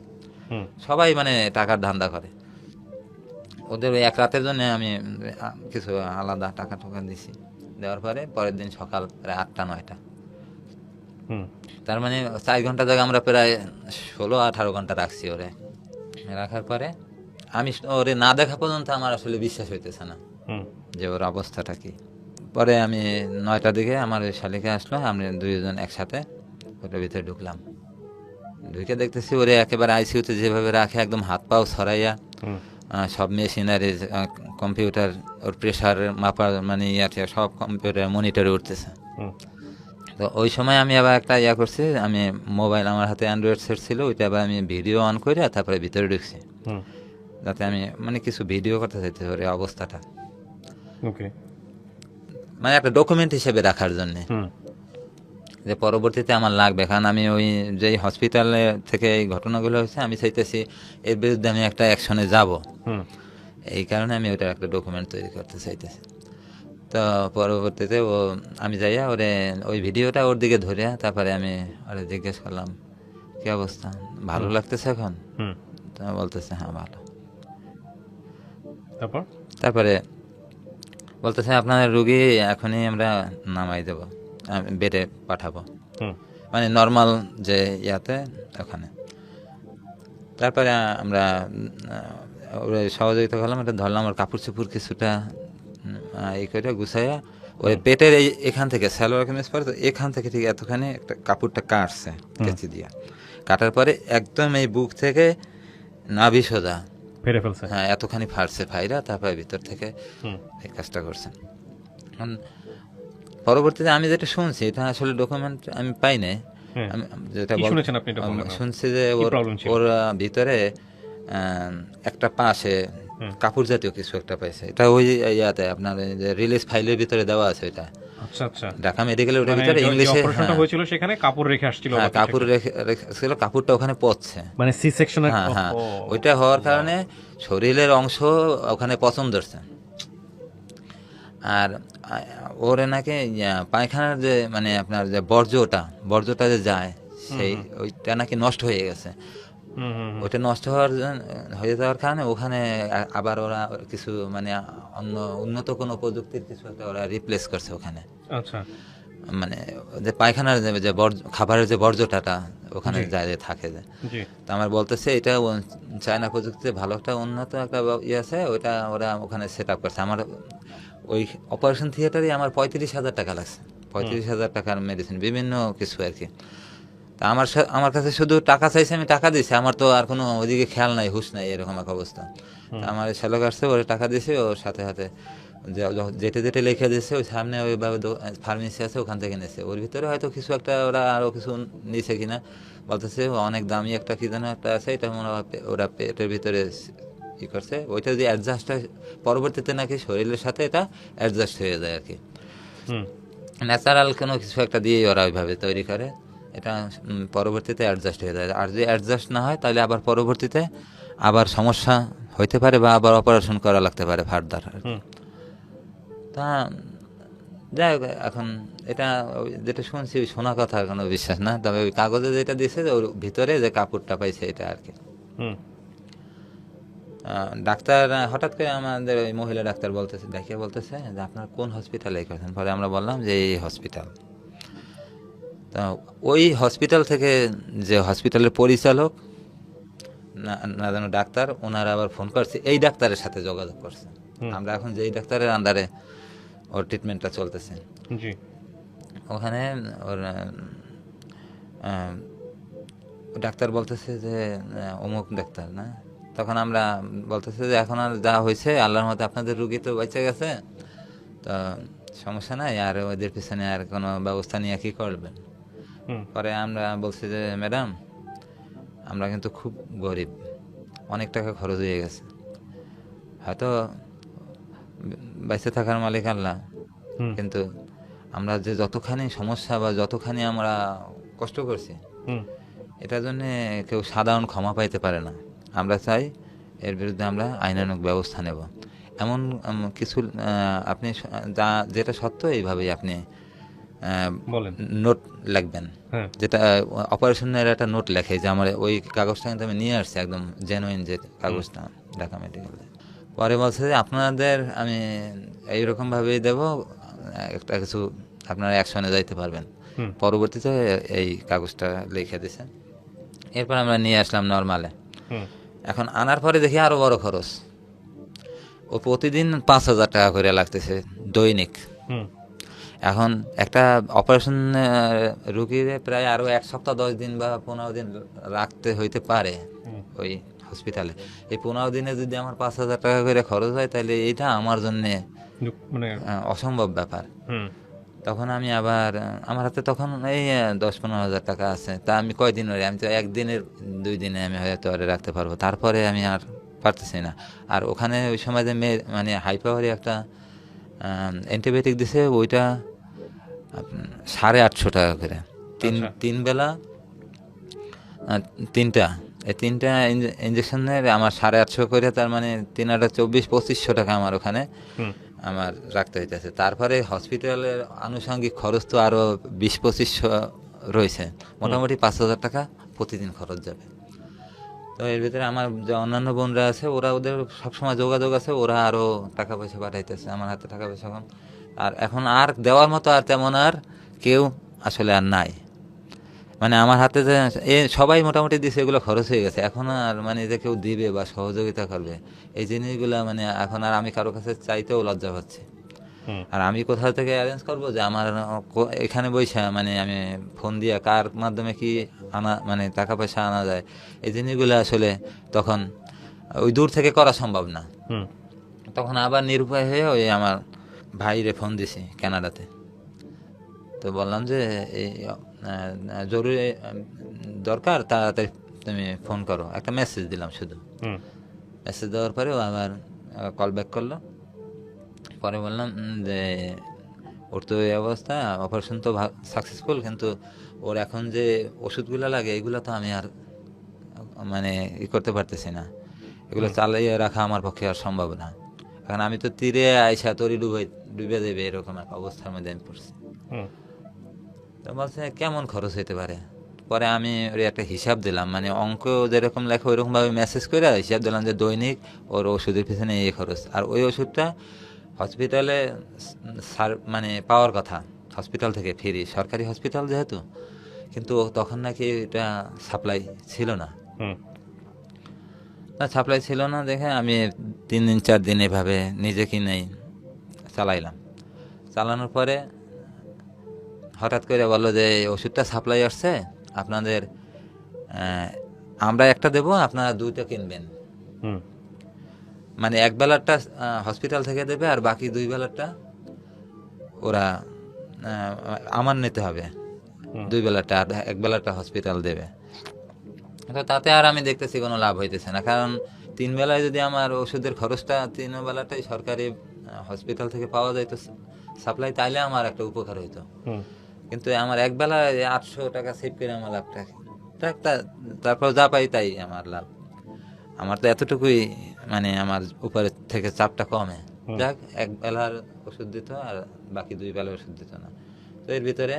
হুম সবাই মানে টাকার ধান্দা করে। ওদের ওই এক রাতের জন্য আমি কিছু আলাদা টাকা টোকা দিছি, দেওয়ার পরে পরের দিন সকাল প্রায় 8টা 9টা, হুম তার মানে 4 ঘন্টা জায়গায় আমরা প্রায় 16-18 ঘন্টা রাখছি ওরে। রাখার পরে আমি ওরে না দেখা পর্যন্ত আমার আসলে বিশ্বাস হইতেছে না হুম যে ওর অবস্থাটা কি। পরে আমি 9টার দিকে আমার ওই শালিকা আসলো, আমরা দুইজন একসাথে ওটার ভিতরে ঢুকলাম। ঢুকে দেখতেছি ওরে একেবারে আইসিইউতে যেভাবে রাখে একদম হাত পাও ছড়াইয়া, হুম সব মেশিনারি কম্পিউটার, ওর প্রেশার মাপার মানে ইয়াতে সব কম্পিউটার মনিটরে উঠতেছে। হুম তো ওই সময় আমি আবার একটা ইয়া করছি, আমি মোবাইল আমার হাতে অ্যান্ড্রয়েড সেট ছিল, ওইটা আবার আমি ভিডিও অন করে তারপরে ভিতরে ঢুকছি, হুম যাতে আমি মানে কিছু ভিডিও করতে চাইতে ওর এই অবস্থাটা, ওকে মানে একটা ডকুমেন্ট হিসেবে রাখার জন্যে, হুম যে পরবর্তীতে আমার লাগবে। কারণ আমি ওই যেই হসপিটালে থেকে এই ঘটনাগুলো হয়েছে আমি চাইতেছি এর বিরুদ্ধে আমি একটা অ্যাকশনে যাব, হুম এই কারণে আমি ওইটার একটা ডকুমেন্ট তৈরি করতে চাইতেছি। তো পরবর্তীতে আমি যাইয়া ওরে ওই ভিডিওটা ওর দিকে ধরে তারপরে আমি ওরে জিজ্ঞেস করলাম কি অবস্থা, ভালো লাগতেছে এখন? হুম তো বলতেছে হ্যাঁ ভালো। তারপর তারপরে বলতেছে আপনার রুগী এখনই আমরা নামাই দেব, বেডে পাঠাবো, হুম মানে নর্মাল যে ইয়াতে ওখানে। তারপরে আমরা ওরা সহযোগিতা করলাম, এটা ধরলাম ওর কাপড় চোপড় কিছুটা এই করে গুছাইয়া ওই পেটের এখান থেকে সালোয়ার কামিজ পরে তো এখান থেকে ঠিক এতখানি একটা কাপড়টা কাটছে কেচি দিয়া, কাটার পরে একদম এই বুক থেকে নাভি সোজা ফেরে ফেলছে। হ্যাঁ এতখানি ফাটছে ফাইরা, তারপরে ভিতর থেকে হুম এই কাজটা করছেন। এখন পরবর্তীতে আমি যেটা শুনছি এটা আসলে ডকুমেন্ট আমি পাই নাই, হ্যাঁ আমি যেটা কি শুনেছেন আপনি এটা বলবেন? শুনছি যে কি ওর problem ছিল? ওর ভিতরে একটা পাশে হুম। কাপড় জাতীয় কিছু একটা পাইছে, এটা ওই ইয়াতে আপনার এই যে রিলিজ ফাইলের ভিতরে দেওয়া আছে, এটা আচ্ছা আচ্ছা ঢাকা মেডিকেলের ওটার মানে ভিতরে যে ইংলিশে অপারেশনটা হয়েছিল সেখানে কাপড় রেখে আসছিল হ্যাঁ বা কিছু কাপড় একটা। রেখেছিল, কাপড়টা ওখানে পচছে। মানে সি সেকশনের হ্যাঁ হ্যাঁ ওইটা হওয়ার কারণে শরীরের অংশ ওখানে পছন্দ ধরছে। আর ওরে নাকি পায়খানার যে মানে আপনার যে বর্জ্যটা যে যায় সেই ওইটা নাকি নষ্ট হয়ে গেছে। হুম হুম হুম। ওইটা নষ্ট হয়ে যাওয়ার কারণে ওখানে আবার ওরা কিছু মানে অন্য উন্নত কোনো প্রযুক্তির কিছু একটা ওরা রিপ্লেস করছে ওখানে, আচ্ছা মানে যে পায়খানার যে খাবারের যে বর্জ্যটা ওখানে যায় থাকে যে। জি তো আমার বলতেছে এটা চায়না প্রযুক্তিতে ভালো একটা উন্নত একটা ইয়ে আছে, ওইটা ওরা ওখানে সেট আপ করছে। আমার ওই অপারেশন থিয়েটারে আমার 35,000 টাকা লাগছে, 35,000 টাকার মেডিসিন বিভিন্ন কিছু আর কি। তা আমার কাছে শুধু টাকা চাইছে, আমি টাকা দিছি, আমার তো আর কোনো ওইদিকে খেয়াল নাই, হুঁশ নাই, এরকম এক অবস্থা। তা আমার শ্যালক আসছে, ওর টাকা দিয়েছে, ওর সাথে সাথে যেতে যেতে লিখে দিয়েছে, ওই সামনে ওইভাবে ফার্মেসি আছে, ওখান থেকে নিয়েছে। ওর ভিতরে হয়তো কিছু একটা ওরা আরও কিছু নিয়েছে কিনা, বলতেছে অনেক দামি একটা কি যেন একটা আছে, এটা মনে হয় ওরা পেটের ভিতরে ই করছে, ওইটা যদি অ্যাডজাস্ট হয় পরবর্তীতে নাকি শরীরের সাথে এটা অ্যাডজাস্ট হয়ে যায় আর কি। ন্যাচারাল কোনো কিছু একটা দিয়েই ওরা ওইভাবে তৈরি করে, এটা পরবর্তীতে অ্যাডজাস্ট হয়ে যায়। আর যদি অ্যাডজাস্ট না হয় তাহলে আবার পরবর্তীতে আবার সমস্যা হইতে পারে বা আবার অপারেশন করা লাগতে পারে ফার্দার। তা যাই হোক, এখন এটা যেটা শুনছি ওই শোনা কথা, কোনো বিশ্বাস না, তবে ওই কাগজে যেটা দিয়েছে ওর ভিতরে যে কাপড়টা পাইছে এটা আর কি। ডাক্তার হঠাৎ করে আমাদের ওই মহিলা ডাক্তার বলতেছে, দেখিয়ে বলতেছে যে আপনার কোন হসপিটালে করেছেন। পরে আমরা বললাম যে এই হসপিটাল। তা ওই হসপিটাল থেকে যে হসপিটালের পরিচালক না জানো ডাক্তার, ওনারা আবার ফোন করছে, এই ডাক্তারের সাথে যোগাযোগ করছে। আমরা এখন যেই ডাক্তারের আন্ডারে ওর ট্রিটমেন্টটা চলতেছে, ওখানে ওর ডাক্তার বলতেছে যে অমুক ডাক্তার না। তখন আমরা বলতেছে যে এখন আর যা হয়েছে আল্লাহর মতে আপনাদের রুগী তো বেঁচে গেছে, তো সমস্যা নাই, আর ওদের পিছনে আর কোনো ব্যবস্থা নিয়ে কি করবেন। পরে আমরা বলছি যে ম্যাডাম, আমরা কিন্তু খুব গরিব, অনেক টাকা খরচ হয়ে গেছে, হয়তো বেঁচে থাকার মালিক আল্লাহ, কিন্তু আমরা যে যতখানি সমস্যা বা যতখানি আমরা কষ্ট করছি, এটার জন্য কেউ সাধারণ ক্ষমা পাইতে পারে না। আমরা চাই এর বিরুদ্ধে আমরা আইনানুগ ব্যবস্থা নেব। এমন কিছু আপনি যেটা সত্য এইভাবেই আপনি নোট লিখবেন, যেটা অপারেশনের একটা নোট লেখে যে আমার ওই কাগজটা কিন্তু আমি নিয়ে আসছি, একদম জেনুইন যে কাগজটা ঢাকা মেডিকেলে। পরে বলছে যে আপনাদের আমি এইরকমভাবেই দেবো, একটা কিছু আপনারা অ্যাকশনে যাইতে পারবেন। পরবর্তীতে এই কাগজটা লিখে দিছে। এরপর আমরা নিয়ে আসলাম নর্মালে। এখন আনার পরে দেখি আরো বড় খরচ, ও প্রতিদিন 5,000 টাকা করে লাগতেছে দৈনিক। এখন একটা অপারেশন রুগীর প্রায় আরো 1 সপ্তাহ 10 দিন বা 15 দিন রাখতে হইতে পারে ওই হসপিটালে। এই 15 দিনে যদি আমার 5,000 টাকা করে খরচ হয়, তাহলে এইটা আমার জন্য মানে অসম্ভব ব্যাপার। তখন আমি আবার আমার হাতে তখন এই 10-15 হাজার টাকা আছে, তা আমি কয়দিন ওরে, আমি তো একদিনের 2 দিনে আমি হয়তো ওরে রাখতে পারবো, তারপরে আমি আর পারতেছি না। আর ওখানে ওই সময় যে মানে হাই পাওয়ারে একটা অ্যান্টিবায়োটিক দিছে, ওইটা 850 টাকা করে, তিন বেলা 3টা, এই 3টা ইঞ্জেকশনের আমার 850 করে, তার মানে 3-24-2500 টাকা আমার ওখানে আমার রাখতে হইতেছে। তারপরে হসপিটালের আনুষঙ্গিক খরচ তো আরো 20-2500 রয়েছে, মোটামুটি 5,000 টাকা প্রতিদিন খরচ যাবে। তো এর ভিতরে আমার যে অন্যান্য বোনরা আছে, ওরা ওদের সবসময় যোগাযোগ আছে, ওরা আরো টাকা পয়সা পাঠাইতেছে, আমার হাতে টাকা পয়সা কম। আর এখন আর দেওয়ার মতো আর তেমন আর কেউ আসলে আর নাই, মানে আমার হাতে যে সবাই মোটামুটি দিছে, এগুলো খরচ হয়ে গেছে। এখন আর মানে যে কেউ দিবে বা সহযোগিতা করবে এই জিনিসগুলো মানে এখন আর আমি কারো কাছে চাইতেও লজ্জা পাচ্ছি। আর আমি কোথা থেকে অ্যারেঞ্জ করবো যে আমার এখানে বৈশা মানে আমি ফোন দিয়ে কার মাধ্যমে কি আনা, মানে টাকা পয়সা আনা যায়, এই জিনিসগুলো আসলে তখন ওই দূর থেকে করা সম্ভব না। তখন আবার নিরুপায় হয়ে ওই আমার ভাইরে ফোন দিছি কানাডাতে। তো বললাম যে এই জরুরি দরকার, তাড়াতাড়ি তুমি ফোন করো, একটা মেসেজ দিলাম শুধু। মেসেজ দেওয়ার পরে ও আবার কল ব্যাক করলো। পরে বললাম যে ওর তো এই অবস্থা, অপারেশন তো সাকসেসফুল, কিন্তু ওর এখন যে ওষুধগুলো লাগে এগুলো তো আমি আর মানে করতে পারতেছি না, এগুলো চালিয়ে রাখা আমার পক্ষে আর সম্ভব না। কারণ আমি তো তীরে আইসা তরি ডুবে দেবে এরকম এক অবস্থার মধ্যে আমি পড়ছি। তো বলছে কেমন খরচ হইতে পারে। পরে আমি ওর একটা হিসাব দিলাম, মানে অঙ্ক যেরকম লেখা ওইরকম ভাবে মেসেজ করে হিসাব দিলাম যে দৈনিক ওর ওষুধের পিছনে এই খরচ। আর ওই ওষুধটা হসপিটালে মানে পাওয়ার কথা, হসপিটাল থেকে ফ্রি, সরকারি হসপিটাল যেহেতু, কিন্তু তখন নাকি এটা সাপ্লাই ছিল না। সাপ্লাই ছিল না দেখে আমি 3-4 দিন এভাবে নিজে কিনেই চালাইলাম। চালানোর পরে হঠাৎ করে বললো যে ওষুধটা সাপ্লাই আসছে, আপনাদের আমরা একটা দেবো, আপনারা দুইটা কিনবেন। হুম মানে এক বেলারটা হসপিটাল থেকে দেবে, আর বাকি দুই বেলারটা ওরা আমার নিতে হবে। হুম। দুই বেলাটা আর এক বেলাটা হসপিটাল দেবে। তো তাতে আর আমি দেখতেছি কোনো লাভ হইতেছে না, কারণ তিন বেলায় যদি আমার ওষুধের খরচটা তিন বেলাটাই সরকারি হসপিটাল থেকে পাওয়া যাইতো সাপ্লাই, তাইলে আমার একটা উপকার হইতো। হুম কিন্তু আমার এক বেলায় 800 টাকা সেভ করে আমার লাভটা একটা, তারপর যা পাই তাই আমার লাভ। আমার তো এতটুকুই, মানে আমার উপরের থেকে চাপটা কমে। হুম। যাক, এক বেলার ওষুধ দিত আর বাকি দুই বেলার ওষুধ দিত না। তো এর ভিতরে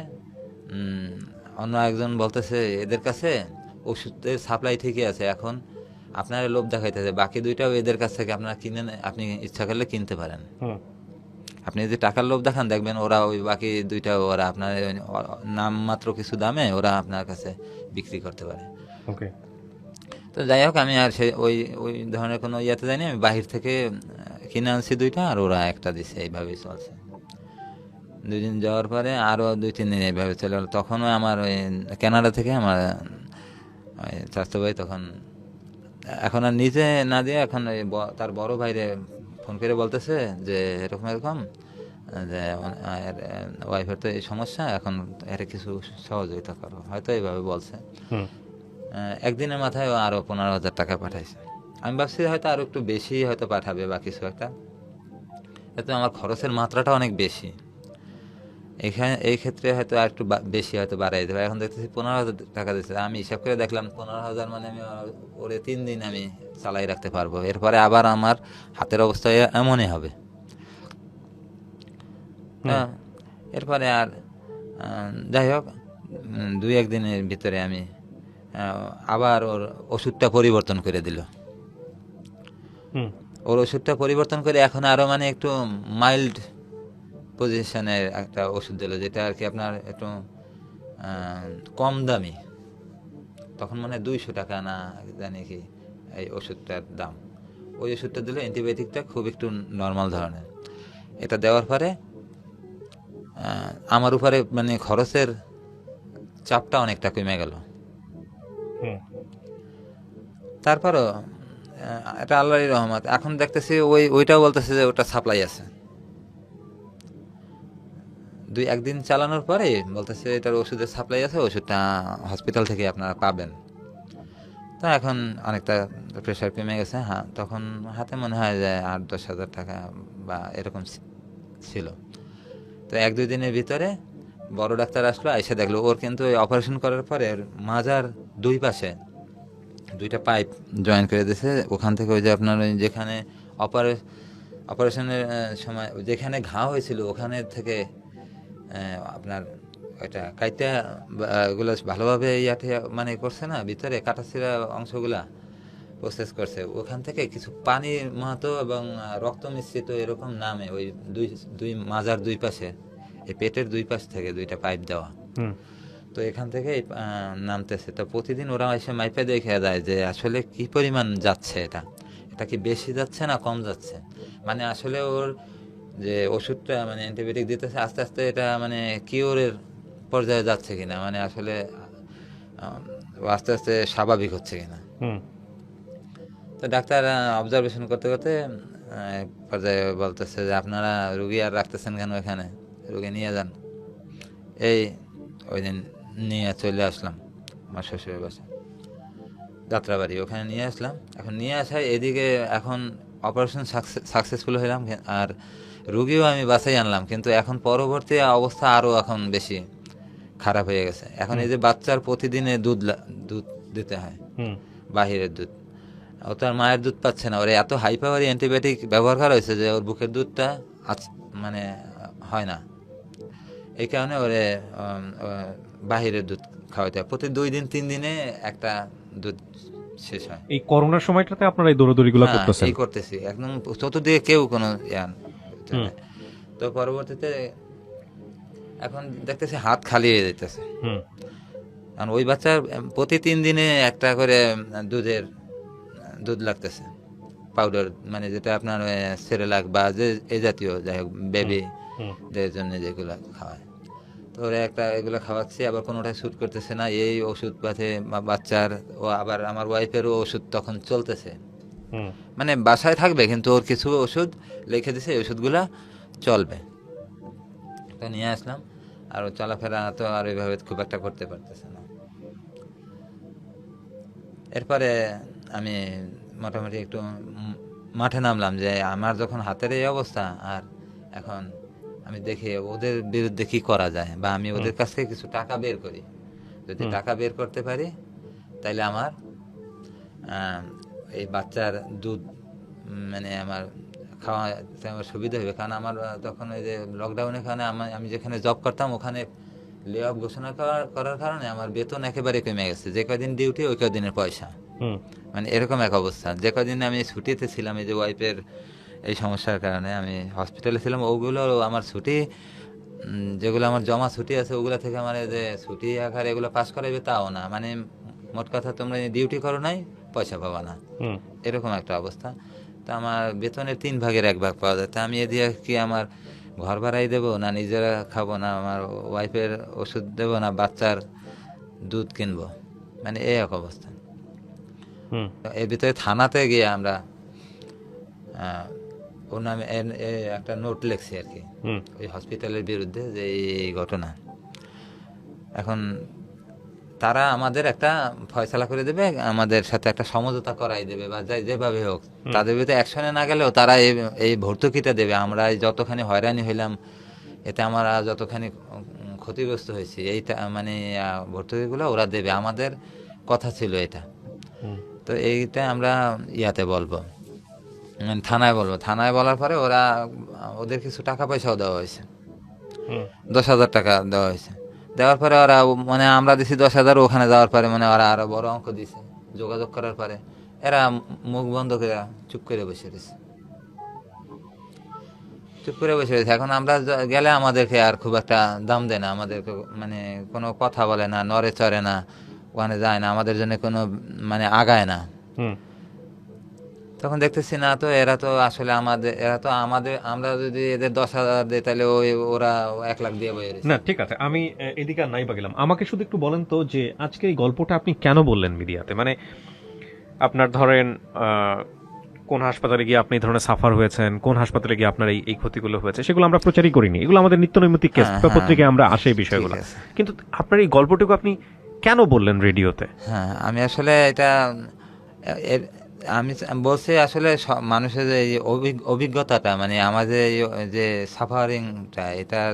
অন্য একজন বলতেছে এদের কাছে ওষুধের সাপ্লাই ঠিকই আছে, এখন আপনারা লোভ দেখাইতেছে, বাকি দুইটাও এদের কাছ থেকে আপনারা কিনে আপনি ইচ্ছা করলে কিনতে পারেন। হুম। আপনি যদি টাকার লোভ দেখান, দেখবেন ওরা ওই বাকি দুইটাও ওরা আপনার নামমাত্র কিছু দামে ওরা আপনার কাছে বিক্রি করতে পারে। ওকে। তো যাই হোক, আমি আর সে ওই ওই ধরনের কোনো ইয়েতে যাইনি, আমি বাহির থেকে কিনে আনছি দুইটা, আর ওরা একটা দিছে, এইভাবেই চলছে। 2 দিন যাওয়ার পরে আরও 2-3 দিন এইভাবে চলে গেলো। তখনও আমার ওই কানাডা থেকে আমার ওই চাচাতো ভাই তখন, এখন আর নিজে না দিয়ে এখন ওই তার বড় ভাইরে ফোন করে বলতেছে যে এরকম এরকম, যে ওয়াইফের তো এই সমস্যা, এখন এর কিছু সহযোগিতা করো, হয়তো এইভাবে বলছে। হুম একদিনের মাথায় ও আরো 15,000 টাকা পাঠাইছে। আমি ভাবছি হয়তো আরো একটু বেশি হয়তো পাঠাবে বা কিছু একটা, এতে আমার খরচের মাত্রাটা অনেক বেশি। এখানে এই ক্ষেত্রে হয়তো আর একটু বেশি হয়তো বাড়াই দেবে। এখন দেখতেছি 15,000 টাকা দিচ্ছে, আমি হিসাব করে দেখলাম 15,000 মানে আমি ওরে 3 দিন আমি চালাই রাখতে পারবো, এরপরে আবার আমার হাতের অবস্থা এমনই হবে। হ্যাঁ, এরপরে আর যাই হোক, 2-1 দিনের ভিতরে আমি আবার ওর ওষুধটা পরিবর্তন করে দিল। হুম ওর ওষুধটা পরিবর্তন করে এখন আরো মানে একটু মাইল্ড পজিশনের একটা ওষুধ দিল, যেটা আর কি আপনার একটু কম দামি। তখন মানে 200 টাকা না জানি কি এই ওষুধটার দাম। ওই ওষুধটা দিল, অ্যান্টিবায়োটিকটা খুব একটু নর্মাল ধরনের। এটা দেওয়ার পরে আমার উপরে মানে খরচের চাপটা অনেকটা কমে গেল। হুম। তারপরও এটা আল্লাহরই রহমত, এখন দেখতেছি ওইটাও বলতেছে যে ওটা সাপ্লাই আছে। 2-1 দিন চালানোর পরে বলতেছে এটার ওষুধের সাপ্লাই আছে, ওষুধটা হসপিটাল থেকে আপনারা পাবেন। তো এখন অনেকটা প্রেশার কমে গেছে। হ্যাঁ, তখন হাতে মনে হয় যে 8-10 হাজার টাকা বা এরকম ছিল। তো 1-2 দিনের ভিতরে বড় ডাক্তার আসলো, এসে দেখলো ওর কিন্তু অপারেশন করার পরে মাজার দুই পাশে 2টা পাইপ জয়েন করে দিয়েছে। ওখান থেকে ওই যে আপনার ওই যেখানে অপারেশনের সময় যেখানে ঘা হয়েছিল ওখানে থেকে আপনার ওইটা কাইটা ওগুলো ভালোভাবে ইয়াতে মানে করছে না, ভিতরে কাটাছিরা অংশগুলা প্রসেস করছে, ওখান থেকে কিছু পানি মতো এবং রক্ত মিশ্রিত এরকম নামে ওই দুই মাজার দুই পাশে, এই পেটের দুই পাশ থেকে 2টা পাইপ দেওয়া। তো এখান থেকে নামতেছে। তো প্রতিদিন ওরা এসে মাইপে দেখে যায় যে আসলে কি পরিমাণ যাচ্ছে, এটা কি বেশি যাচ্ছে না কম যাচ্ছে, মানে আসলে ওর যে ওষুধটা মানে অ্যান্টিবায়োটিক দিতেছে আস্তে আস্তে এটা মানে কিওরের পর্যায়ে যাচ্ছে কিনা, মানে আসলে আস্তে আস্তে স্বাভাবিক হচ্ছে কিনা। তো ডাক্তার অবজারভেশন করতে করতে পর্যায়ে বলতেছে যে আপনারা রুগী আর রাখতেছেন কেন এখানে, রুগী নিয়ে যান। এই ওই দিন নিয়ে চলে আসলাম আমার শ্বশুরের বাসায় যাত্রাবাড়ি, ওখানে নিয়ে আসলাম। এখন নিয়ে আসায় এদিকে এখন অপারেশন সাকসেসফুল হইলাম, আর রুগীও আমি বাসায় আনলাম, কিন্তু এখন পরবর্তী অবস্থা আরও এখন বেশি খারাপ হয়ে গেছে। এখন এই যে বাচ্চার প্রতিদিনে দুধ দিতে হয়, বাহিরের দুধ, ও তো আর মায়ের দুধ পাচ্ছে না। ওর এত হাই পাওয়ারি অ্যান্টিবায়োটিক ব্যবহার করা হয়েছে যে ওর বুকের দুধটা মানে হয় না। এই কারণে ওরে বাহিরের দুধ খাওয়াতে হয়, প্রতি 2 দিন 3 দিনে একটা দুধ শেষ হয়। এই করোনার সময়টাতে আপনারা এই দৌড়াদৌড়িগুলো করতেছেন? এই করতেছি একদম চতুর্দিকে কেউ কোনো তো পরবর্তীতে এখন দেখতেছি হাত খালি হয়ে যেতেছে, কারণ ওই বাচ্চার প্রতি 3 দিনে একটা করে দুধ লাগতেছে, পাউডার, মানে যেটা আপনার সেরেলাক বা যে এই জাতীয় যাই হোক বেবিদের জন্য যেগুলো খাওয়ায়। তো তো ওরা একটা এগুলো খাওয়াচ্ছি, আবার কোনোটাই শ্যুট করতেছে না, এই ওষুধ পাতে বাচ্চার, ও আবার আমার ওয়াইফেরও ওষুধ তখন চলতেছে, মানে বাসায় থাকবে কিন্তু ওর কিছু ওষুধ লিখে দিছে, এই ওষুধগুলা চলবে। তো নিয়ে আসলাম, আর ও চলাফেরা তো আর ওইভাবে খুব একটা করতে পারতেছে না। এরপরে আমি মোটামুটি একটু মাঠে নামলাম, যে আমার যখন হাতের এই অবস্থা, আর এখন আমি দেখি ওদের বিরুদ্ধে কি করা যায়, বা আমি ওদের কাছ থেকে কিছু টাকা বের করি। যদি টাকা বের করতে পারি তাইলে আমার এই বাচ্চার দুধ মানে আমার খাওয়াতে আমার সুবিধা হবে। কারণ আমার তখন ওই যে লকডাউনের কারণে আমি যেখানে জব করতাম ওখানে লে অফ ঘোষণা করার কারণে আমার বেতন একেবারে কমে গেছে। যে কদিন ডিউটি ওই কদিনের পয়সা, মানে এরকম এক অবস্থা। যে কদিন আমি ছুটিতে ছিলাম, এই যে ওয়াইফের এই সমস্যার কারণে আমি হসপিটালে ছিলাম, ওগুলো আমার ছুটি, যেগুলো আমার জমা ছুটি আছে ওগুলো থেকে আমার এই যে ছুটি আকারে এগুলো পাস করাইবে তাও না, মানে মোট কথা তোমরা ডিউটি করো নাই, পয়সা পাবা না, এরকম একটা অবস্থা। তা আমার বেতনের 3 ভাগের 1 ভাগ পাওয়া যায়। তা আমি এ দিয়ে কি আমার ঘর ভাড়াই দেবো, না নিজেরা খাবো, না আমার ওয়াইফের ওষুধ দেবো, না বাচ্চার দুধ কিনবো, মানে এই এক অবস্থা। এর ভিতরে থানাতে গিয়ে আমরা ওর নামে একটা নোট লিখছি আর কি, ওই হসপিটালের বিরুদ্ধে, যে এই ঘটনা। এখন তারা আমাদের একটা ফয়সালা করে দেবে, আমাদের সাথে একটা সমঝোতা করাই দেবে, বা যেভাবে হোক তাদের ভিতরে অ্যাকশনে না গেলেও তারা এই ভর্তুকিটা দেবে। আমরা যতখানি হয়রানি হইলাম, এতে আমরা যতখানি ক্ষতিগ্রস্ত হয়েছি, এইটা মানে ভর্তুকিগুলো ওরা দেবে, আমাদের কথা ছিল এটা। তো এইটা আমরা ইয়াতে বলবো, থানায় বলবো। থানায় বলার পরে ওদের কিছু টাকা পয়সাও দেওয়া হয়েছে, 10,000 টাকা দেওয়া হয়েছে। দেওয়ার পরে ওরা মানে আমরা দিছি 10,000, ওখানে যাওয়ার পরে মানে ওরা আরো বড় অঙ্ক দিছে। যোগাযোগ করার পরে এরা মুখ বন্ধ করে চুপ করে বসে রয়েছে, এখন আমরা গেলে আমাদেরকে আর খুব একটা দাম দেয় না, আমাদেরকে মানে কোনো কথা বলে না, নড়ে চড়ে না, ওখানে যায় না, আমাদের জন্য কোনো মানে আগায় না। তখন দেখতেছি না, তো এরা তো আসলে আমরা যদি এদের 10,000 দিই তাহলে ওরা 1 লাখ দিয়ে বই না। ঠিক আছে, আমি এদিকে আর নাই বা গেলাম। আমাকে শুধু একটু বলেন তো, যে আজকে এই গল্পটা আপনি কেন বললেন মিডিয়াতে? মানে আপনার ধরেন কোন হাসপাতালে গিয়ে আপনি এই ধরনের সাফার হয়েছেন, কোন হাসপাতালে গিয়ে আপনার এই ক্ষতিগুলো হয়েছে, সেগুলো আমরা প্রচারই করিনি, এগুলো আমাদের নিত্য নৈমিত্তিক কেস, পত্রিকায় আমরা আসে এই বিষয়গুলো। কিন্তু আপনার এই গল্পটুকু আপনি কেন বললেন রেডিওতে? হ্যাঁ, আমি আসলে এটা আমি বলছি আসলে মানুষের যে অভিজ্ঞতাটা, মানে আমাদের যে সাফারিংটা, এটার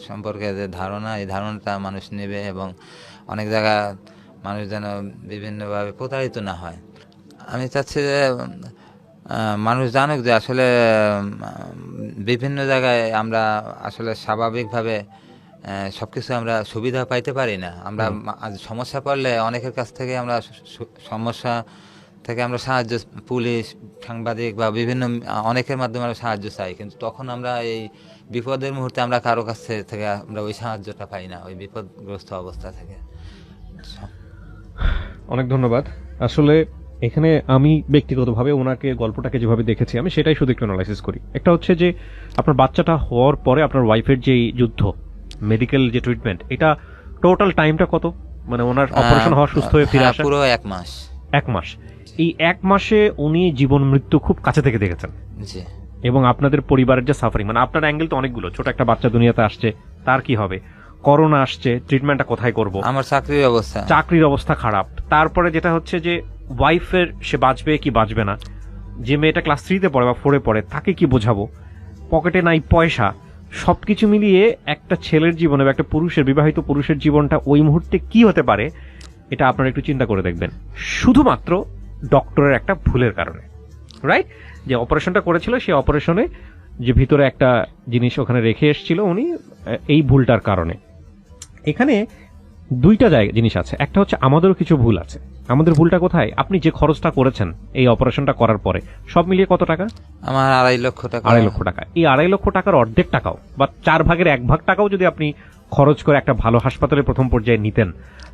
সম্পর্কে যে ধারণা, এই ধারণাটা মানুষ নেবে, এবং অনেক জায়গা মানুষ যেন বিভিন্নভাবে প্রতারিত না হয়। আমি চাচ্ছি যে মানুষ জানুক যে আসলে বিভিন্ন জায়গায় আমরা আসলে স্বাভাবিকভাবে সবকিছু আমরা সুবিধা পাইতে পারি না। আমরা সমস্যা পড়লে অনেকের কাছ থেকে আমরা সমস্যা থেকে আমরা সাহায্য, পুলিশ, সাংবাদিক বা বিভিন্ন অনেকের মাধ্যমে আমরা সাহায্য চাই, কিন্তু তখন আমরা এই বিপদের মুহূর্তে আমরা কারো কাছ থেকে আমরা ওই সাহায্যটা পাই না, ওই বিপদগ্রস্ত অবস্থা থেকে। অনেক ধন্যবাদ। আসলে এখানে আমি ব্যক্তিগতভাবে ওনাকে গল্পটাকে যেভাবে দেখেছি, আমি সেটাই শুধু একটু অ্যানালাইসিস করি। একটা হচ্ছে যে আপনার বাচ্চাটা হওয়ার পরে আপনার ওয়াইফের যে যুদ্ধ, মেডিকেল যে ট্রিটমেন্ট, এটা টোটাল টাইমটা কত? মানে ওনার অপারেশন হওয়া, সুস্থ হয়ে ফিরে আসা পুরো 1 মাস। 1 মাস। এই 1 মাসে উনি জীবন মৃত্যু খুব কাছে থেকে দেখেছেন, এবং আপনাদের পরিবারের যে সাফারিং, মানে আপনার অ্যাঙ্গেল তো অনেকগুলো। ছোট একটা বাচ্চা দুনিয়াতে আসছে, তার কি হবে? করোনা আসছে, ট্রিটমেন্টটা কোথায় করব? আমার চাকরির অবস্থা খারাপ। তারপরে যেটা হচ্ছে যে ওয়াইফের, সে বাঁচবে কি বাঁচবে না, যে মেয়েটা ক্লাস 3-তে পড়ে বা 4-এ পড়ে, তাকে কি বোঝাবো? পকেটে নাই পয়সা। সবকিছু মিলিয়ে একটা ছেলের জীবনে বা একটা পুরুষের, বিবাহিত পুরুষের জীবনটা ওই মুহূর্তে কি হতে পারে, এটা আপনারা একটু চিন্তা করে দেখবেন। শুধুমাত্র ডক্টরের একটা ভুলের কারণে, রাইট? যে অপারেশনটা করেছিল, সেই অপারেশনে যে ভিতরে একটা জিনিস ওখানে রেখে এসেছিল উনি, এই ভুলটার কারণে। এখানে 2টা জিনিস আছে। একটা হচ্ছে আমাদেরও কিছু ভুল আছে। আমাদের ভুলটা কোথায়? আপনি যে খরচটা করেছেন এই অপারেশনটা করার পরে, সব মিলিয়ে কত টাকা? আমার 2.5 লক্ষ টাকা। 2.5 লক্ষ টাকা। এই 2.5 লক্ষ টাকার অর্ধেক টাকাও বা 4 ভাগের 1 ভাগ টাকাও যদি আপনি খরচ করে একটা ভালো হাসপাতালে প্রথম পর্যায়ে নিতেন,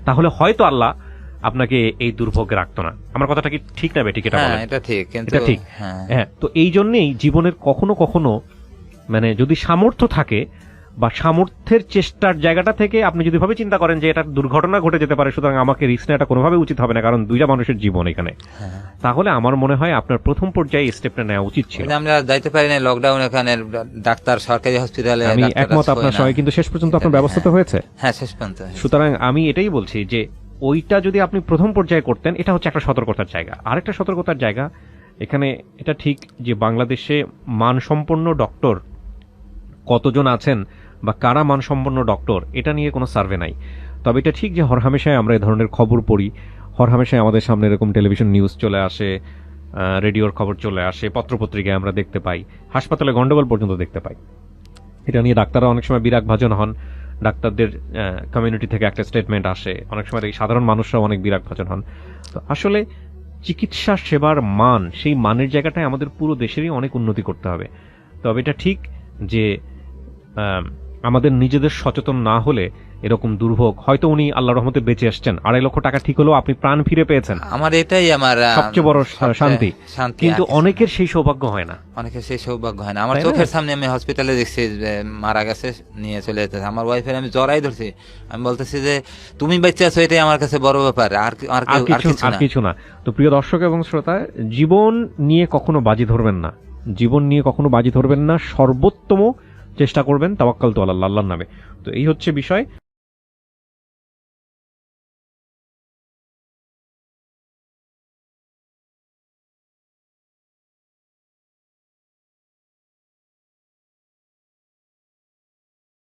তাহলে হয়তো আল্লাহ আপনাকে এই দুর্ভোগে রাখতো না। আমার কথাটা কি ঠিক না বেঠিক? এটা ঠিক, এটা ঠিক। হ্যাঁ, তো এই জন্যই জীবনের কখনো কখনো মানে যদি সামর্থ্য থাকে, বা সামর্থ্যের চেষ্টার জায়গাটা থেকে আপনি যদি ভাবে চিন্তা করেন যে এটা দুর্ঘটনা ঘটে যেতে পারে, সুতরাং আমাকে রিস্ক নেওয়াটা কোনোভাবে উচিত হবে না, কারণ দুইটা মানুষের জীবন এখানে, হ্যাঁ। তাহলে আমার মনে হয় আপনার প্রথম পর্যায়ে স্টেপটা নেওয়া উচিত ছিল। কিন্তু আমরা যাইতে পারি না লকডাউন, এখানে ডাক্তার সরকারি হসপিটালে আমি ডাক্তার একমত আছে, আপনার হয় না। সঙ্গে, কিন্তু শেষ পর্যন্ত আপনার ব্যবস্থা তো হয়েছে। হ্যাঁ, শেষ পর্যন্ত হয়েছে। সুতরাং আমি এটাই বলছি যে ওইটা যদি আপনি প্রথম পর্যায়ে করতেন, এটা হচ্ছে একটা সতর্কতার জায়গা। আরেকটা সতর্কতার জায়গা এখানে, এটা ঠিক যে বাংলাদেশে মানসম্পন্ন ডক্টর কতজন আছেন বা কারা মানসম্পন্ন ডক্টর, এটা নিয়ে কোনো সার্ভে নাই। তবে এটা ঠিক যে হরহামেশাই আমরা এই ধরনের খবর পড়ি, হরহামেশাই আমাদের সামনে এরকম টেলিভিশন নিউজ চলে আসে, রেডিওর খবর চলে আসে, পত্রপত্রিকায় আমরা দেখতে পাই, হাসপাতালে গন্ডগোল পর্যন্ত দেখতে পাই। এটা নিয়ে ডাক্তাররা অনেক সময় বিরাগ ভাজন হন, ডাক্তারদের কমিউনিটি থেকে একটা স্টেটমেন্ট আসে, অনেক সময় দেখি সাধারণ মানুষরাও অনেক বিরাগ ভাজন হন। তো আসলে চিকিৎসা সেবার মান, সেই মানের জায়গাটায় আমাদের পুরো দেশেরই অনেক উন্নতি করতে হবে। তবে এটা ঠিক যে আমাদের নিজেদের সচেতন না হলে এরকম দুর্ভোগ, হয়তো উনি আল্লাহ রহমতে বেঁচে আসছেন, 2.5 লক্ষ টাকা ঠিক হলেও আপনি প্রাণ ফিরে পেয়েছেন, আমার এটাই আমার সবচেয়ে বড় শান্তি। শান্তি। কিন্তু অনেকের সেই সৌভাগ্য হয় না, অনেকের সেই সৌভাগ্য হয় না। আমার তাই না? চোখের সামনে আমি হসপিটালে দেখছি যে মারা গেছে, নিয়ে চলে যেতেছে। আমার ওয়াইফের আমি জড়াই ধরছি, আমি বলতেছি যে তুমি বেঁচে আছো, এটাই আমার কাছে বড় ব্যাপার, আর কিছু না। তো প্রিয় দর্শক এবং শ্রোতা, জীবন নিয়ে কখনো বাজি ধরবেন না, জীবন নিয়ে কখনো বাজি ধরবেন না, সর্বোত্তম চেষ্টা করবেন, তাওয়াক্কাল তু আলাল্লাহ, আল্লাহর নামে। তো এই হচ্ছে বিষয়।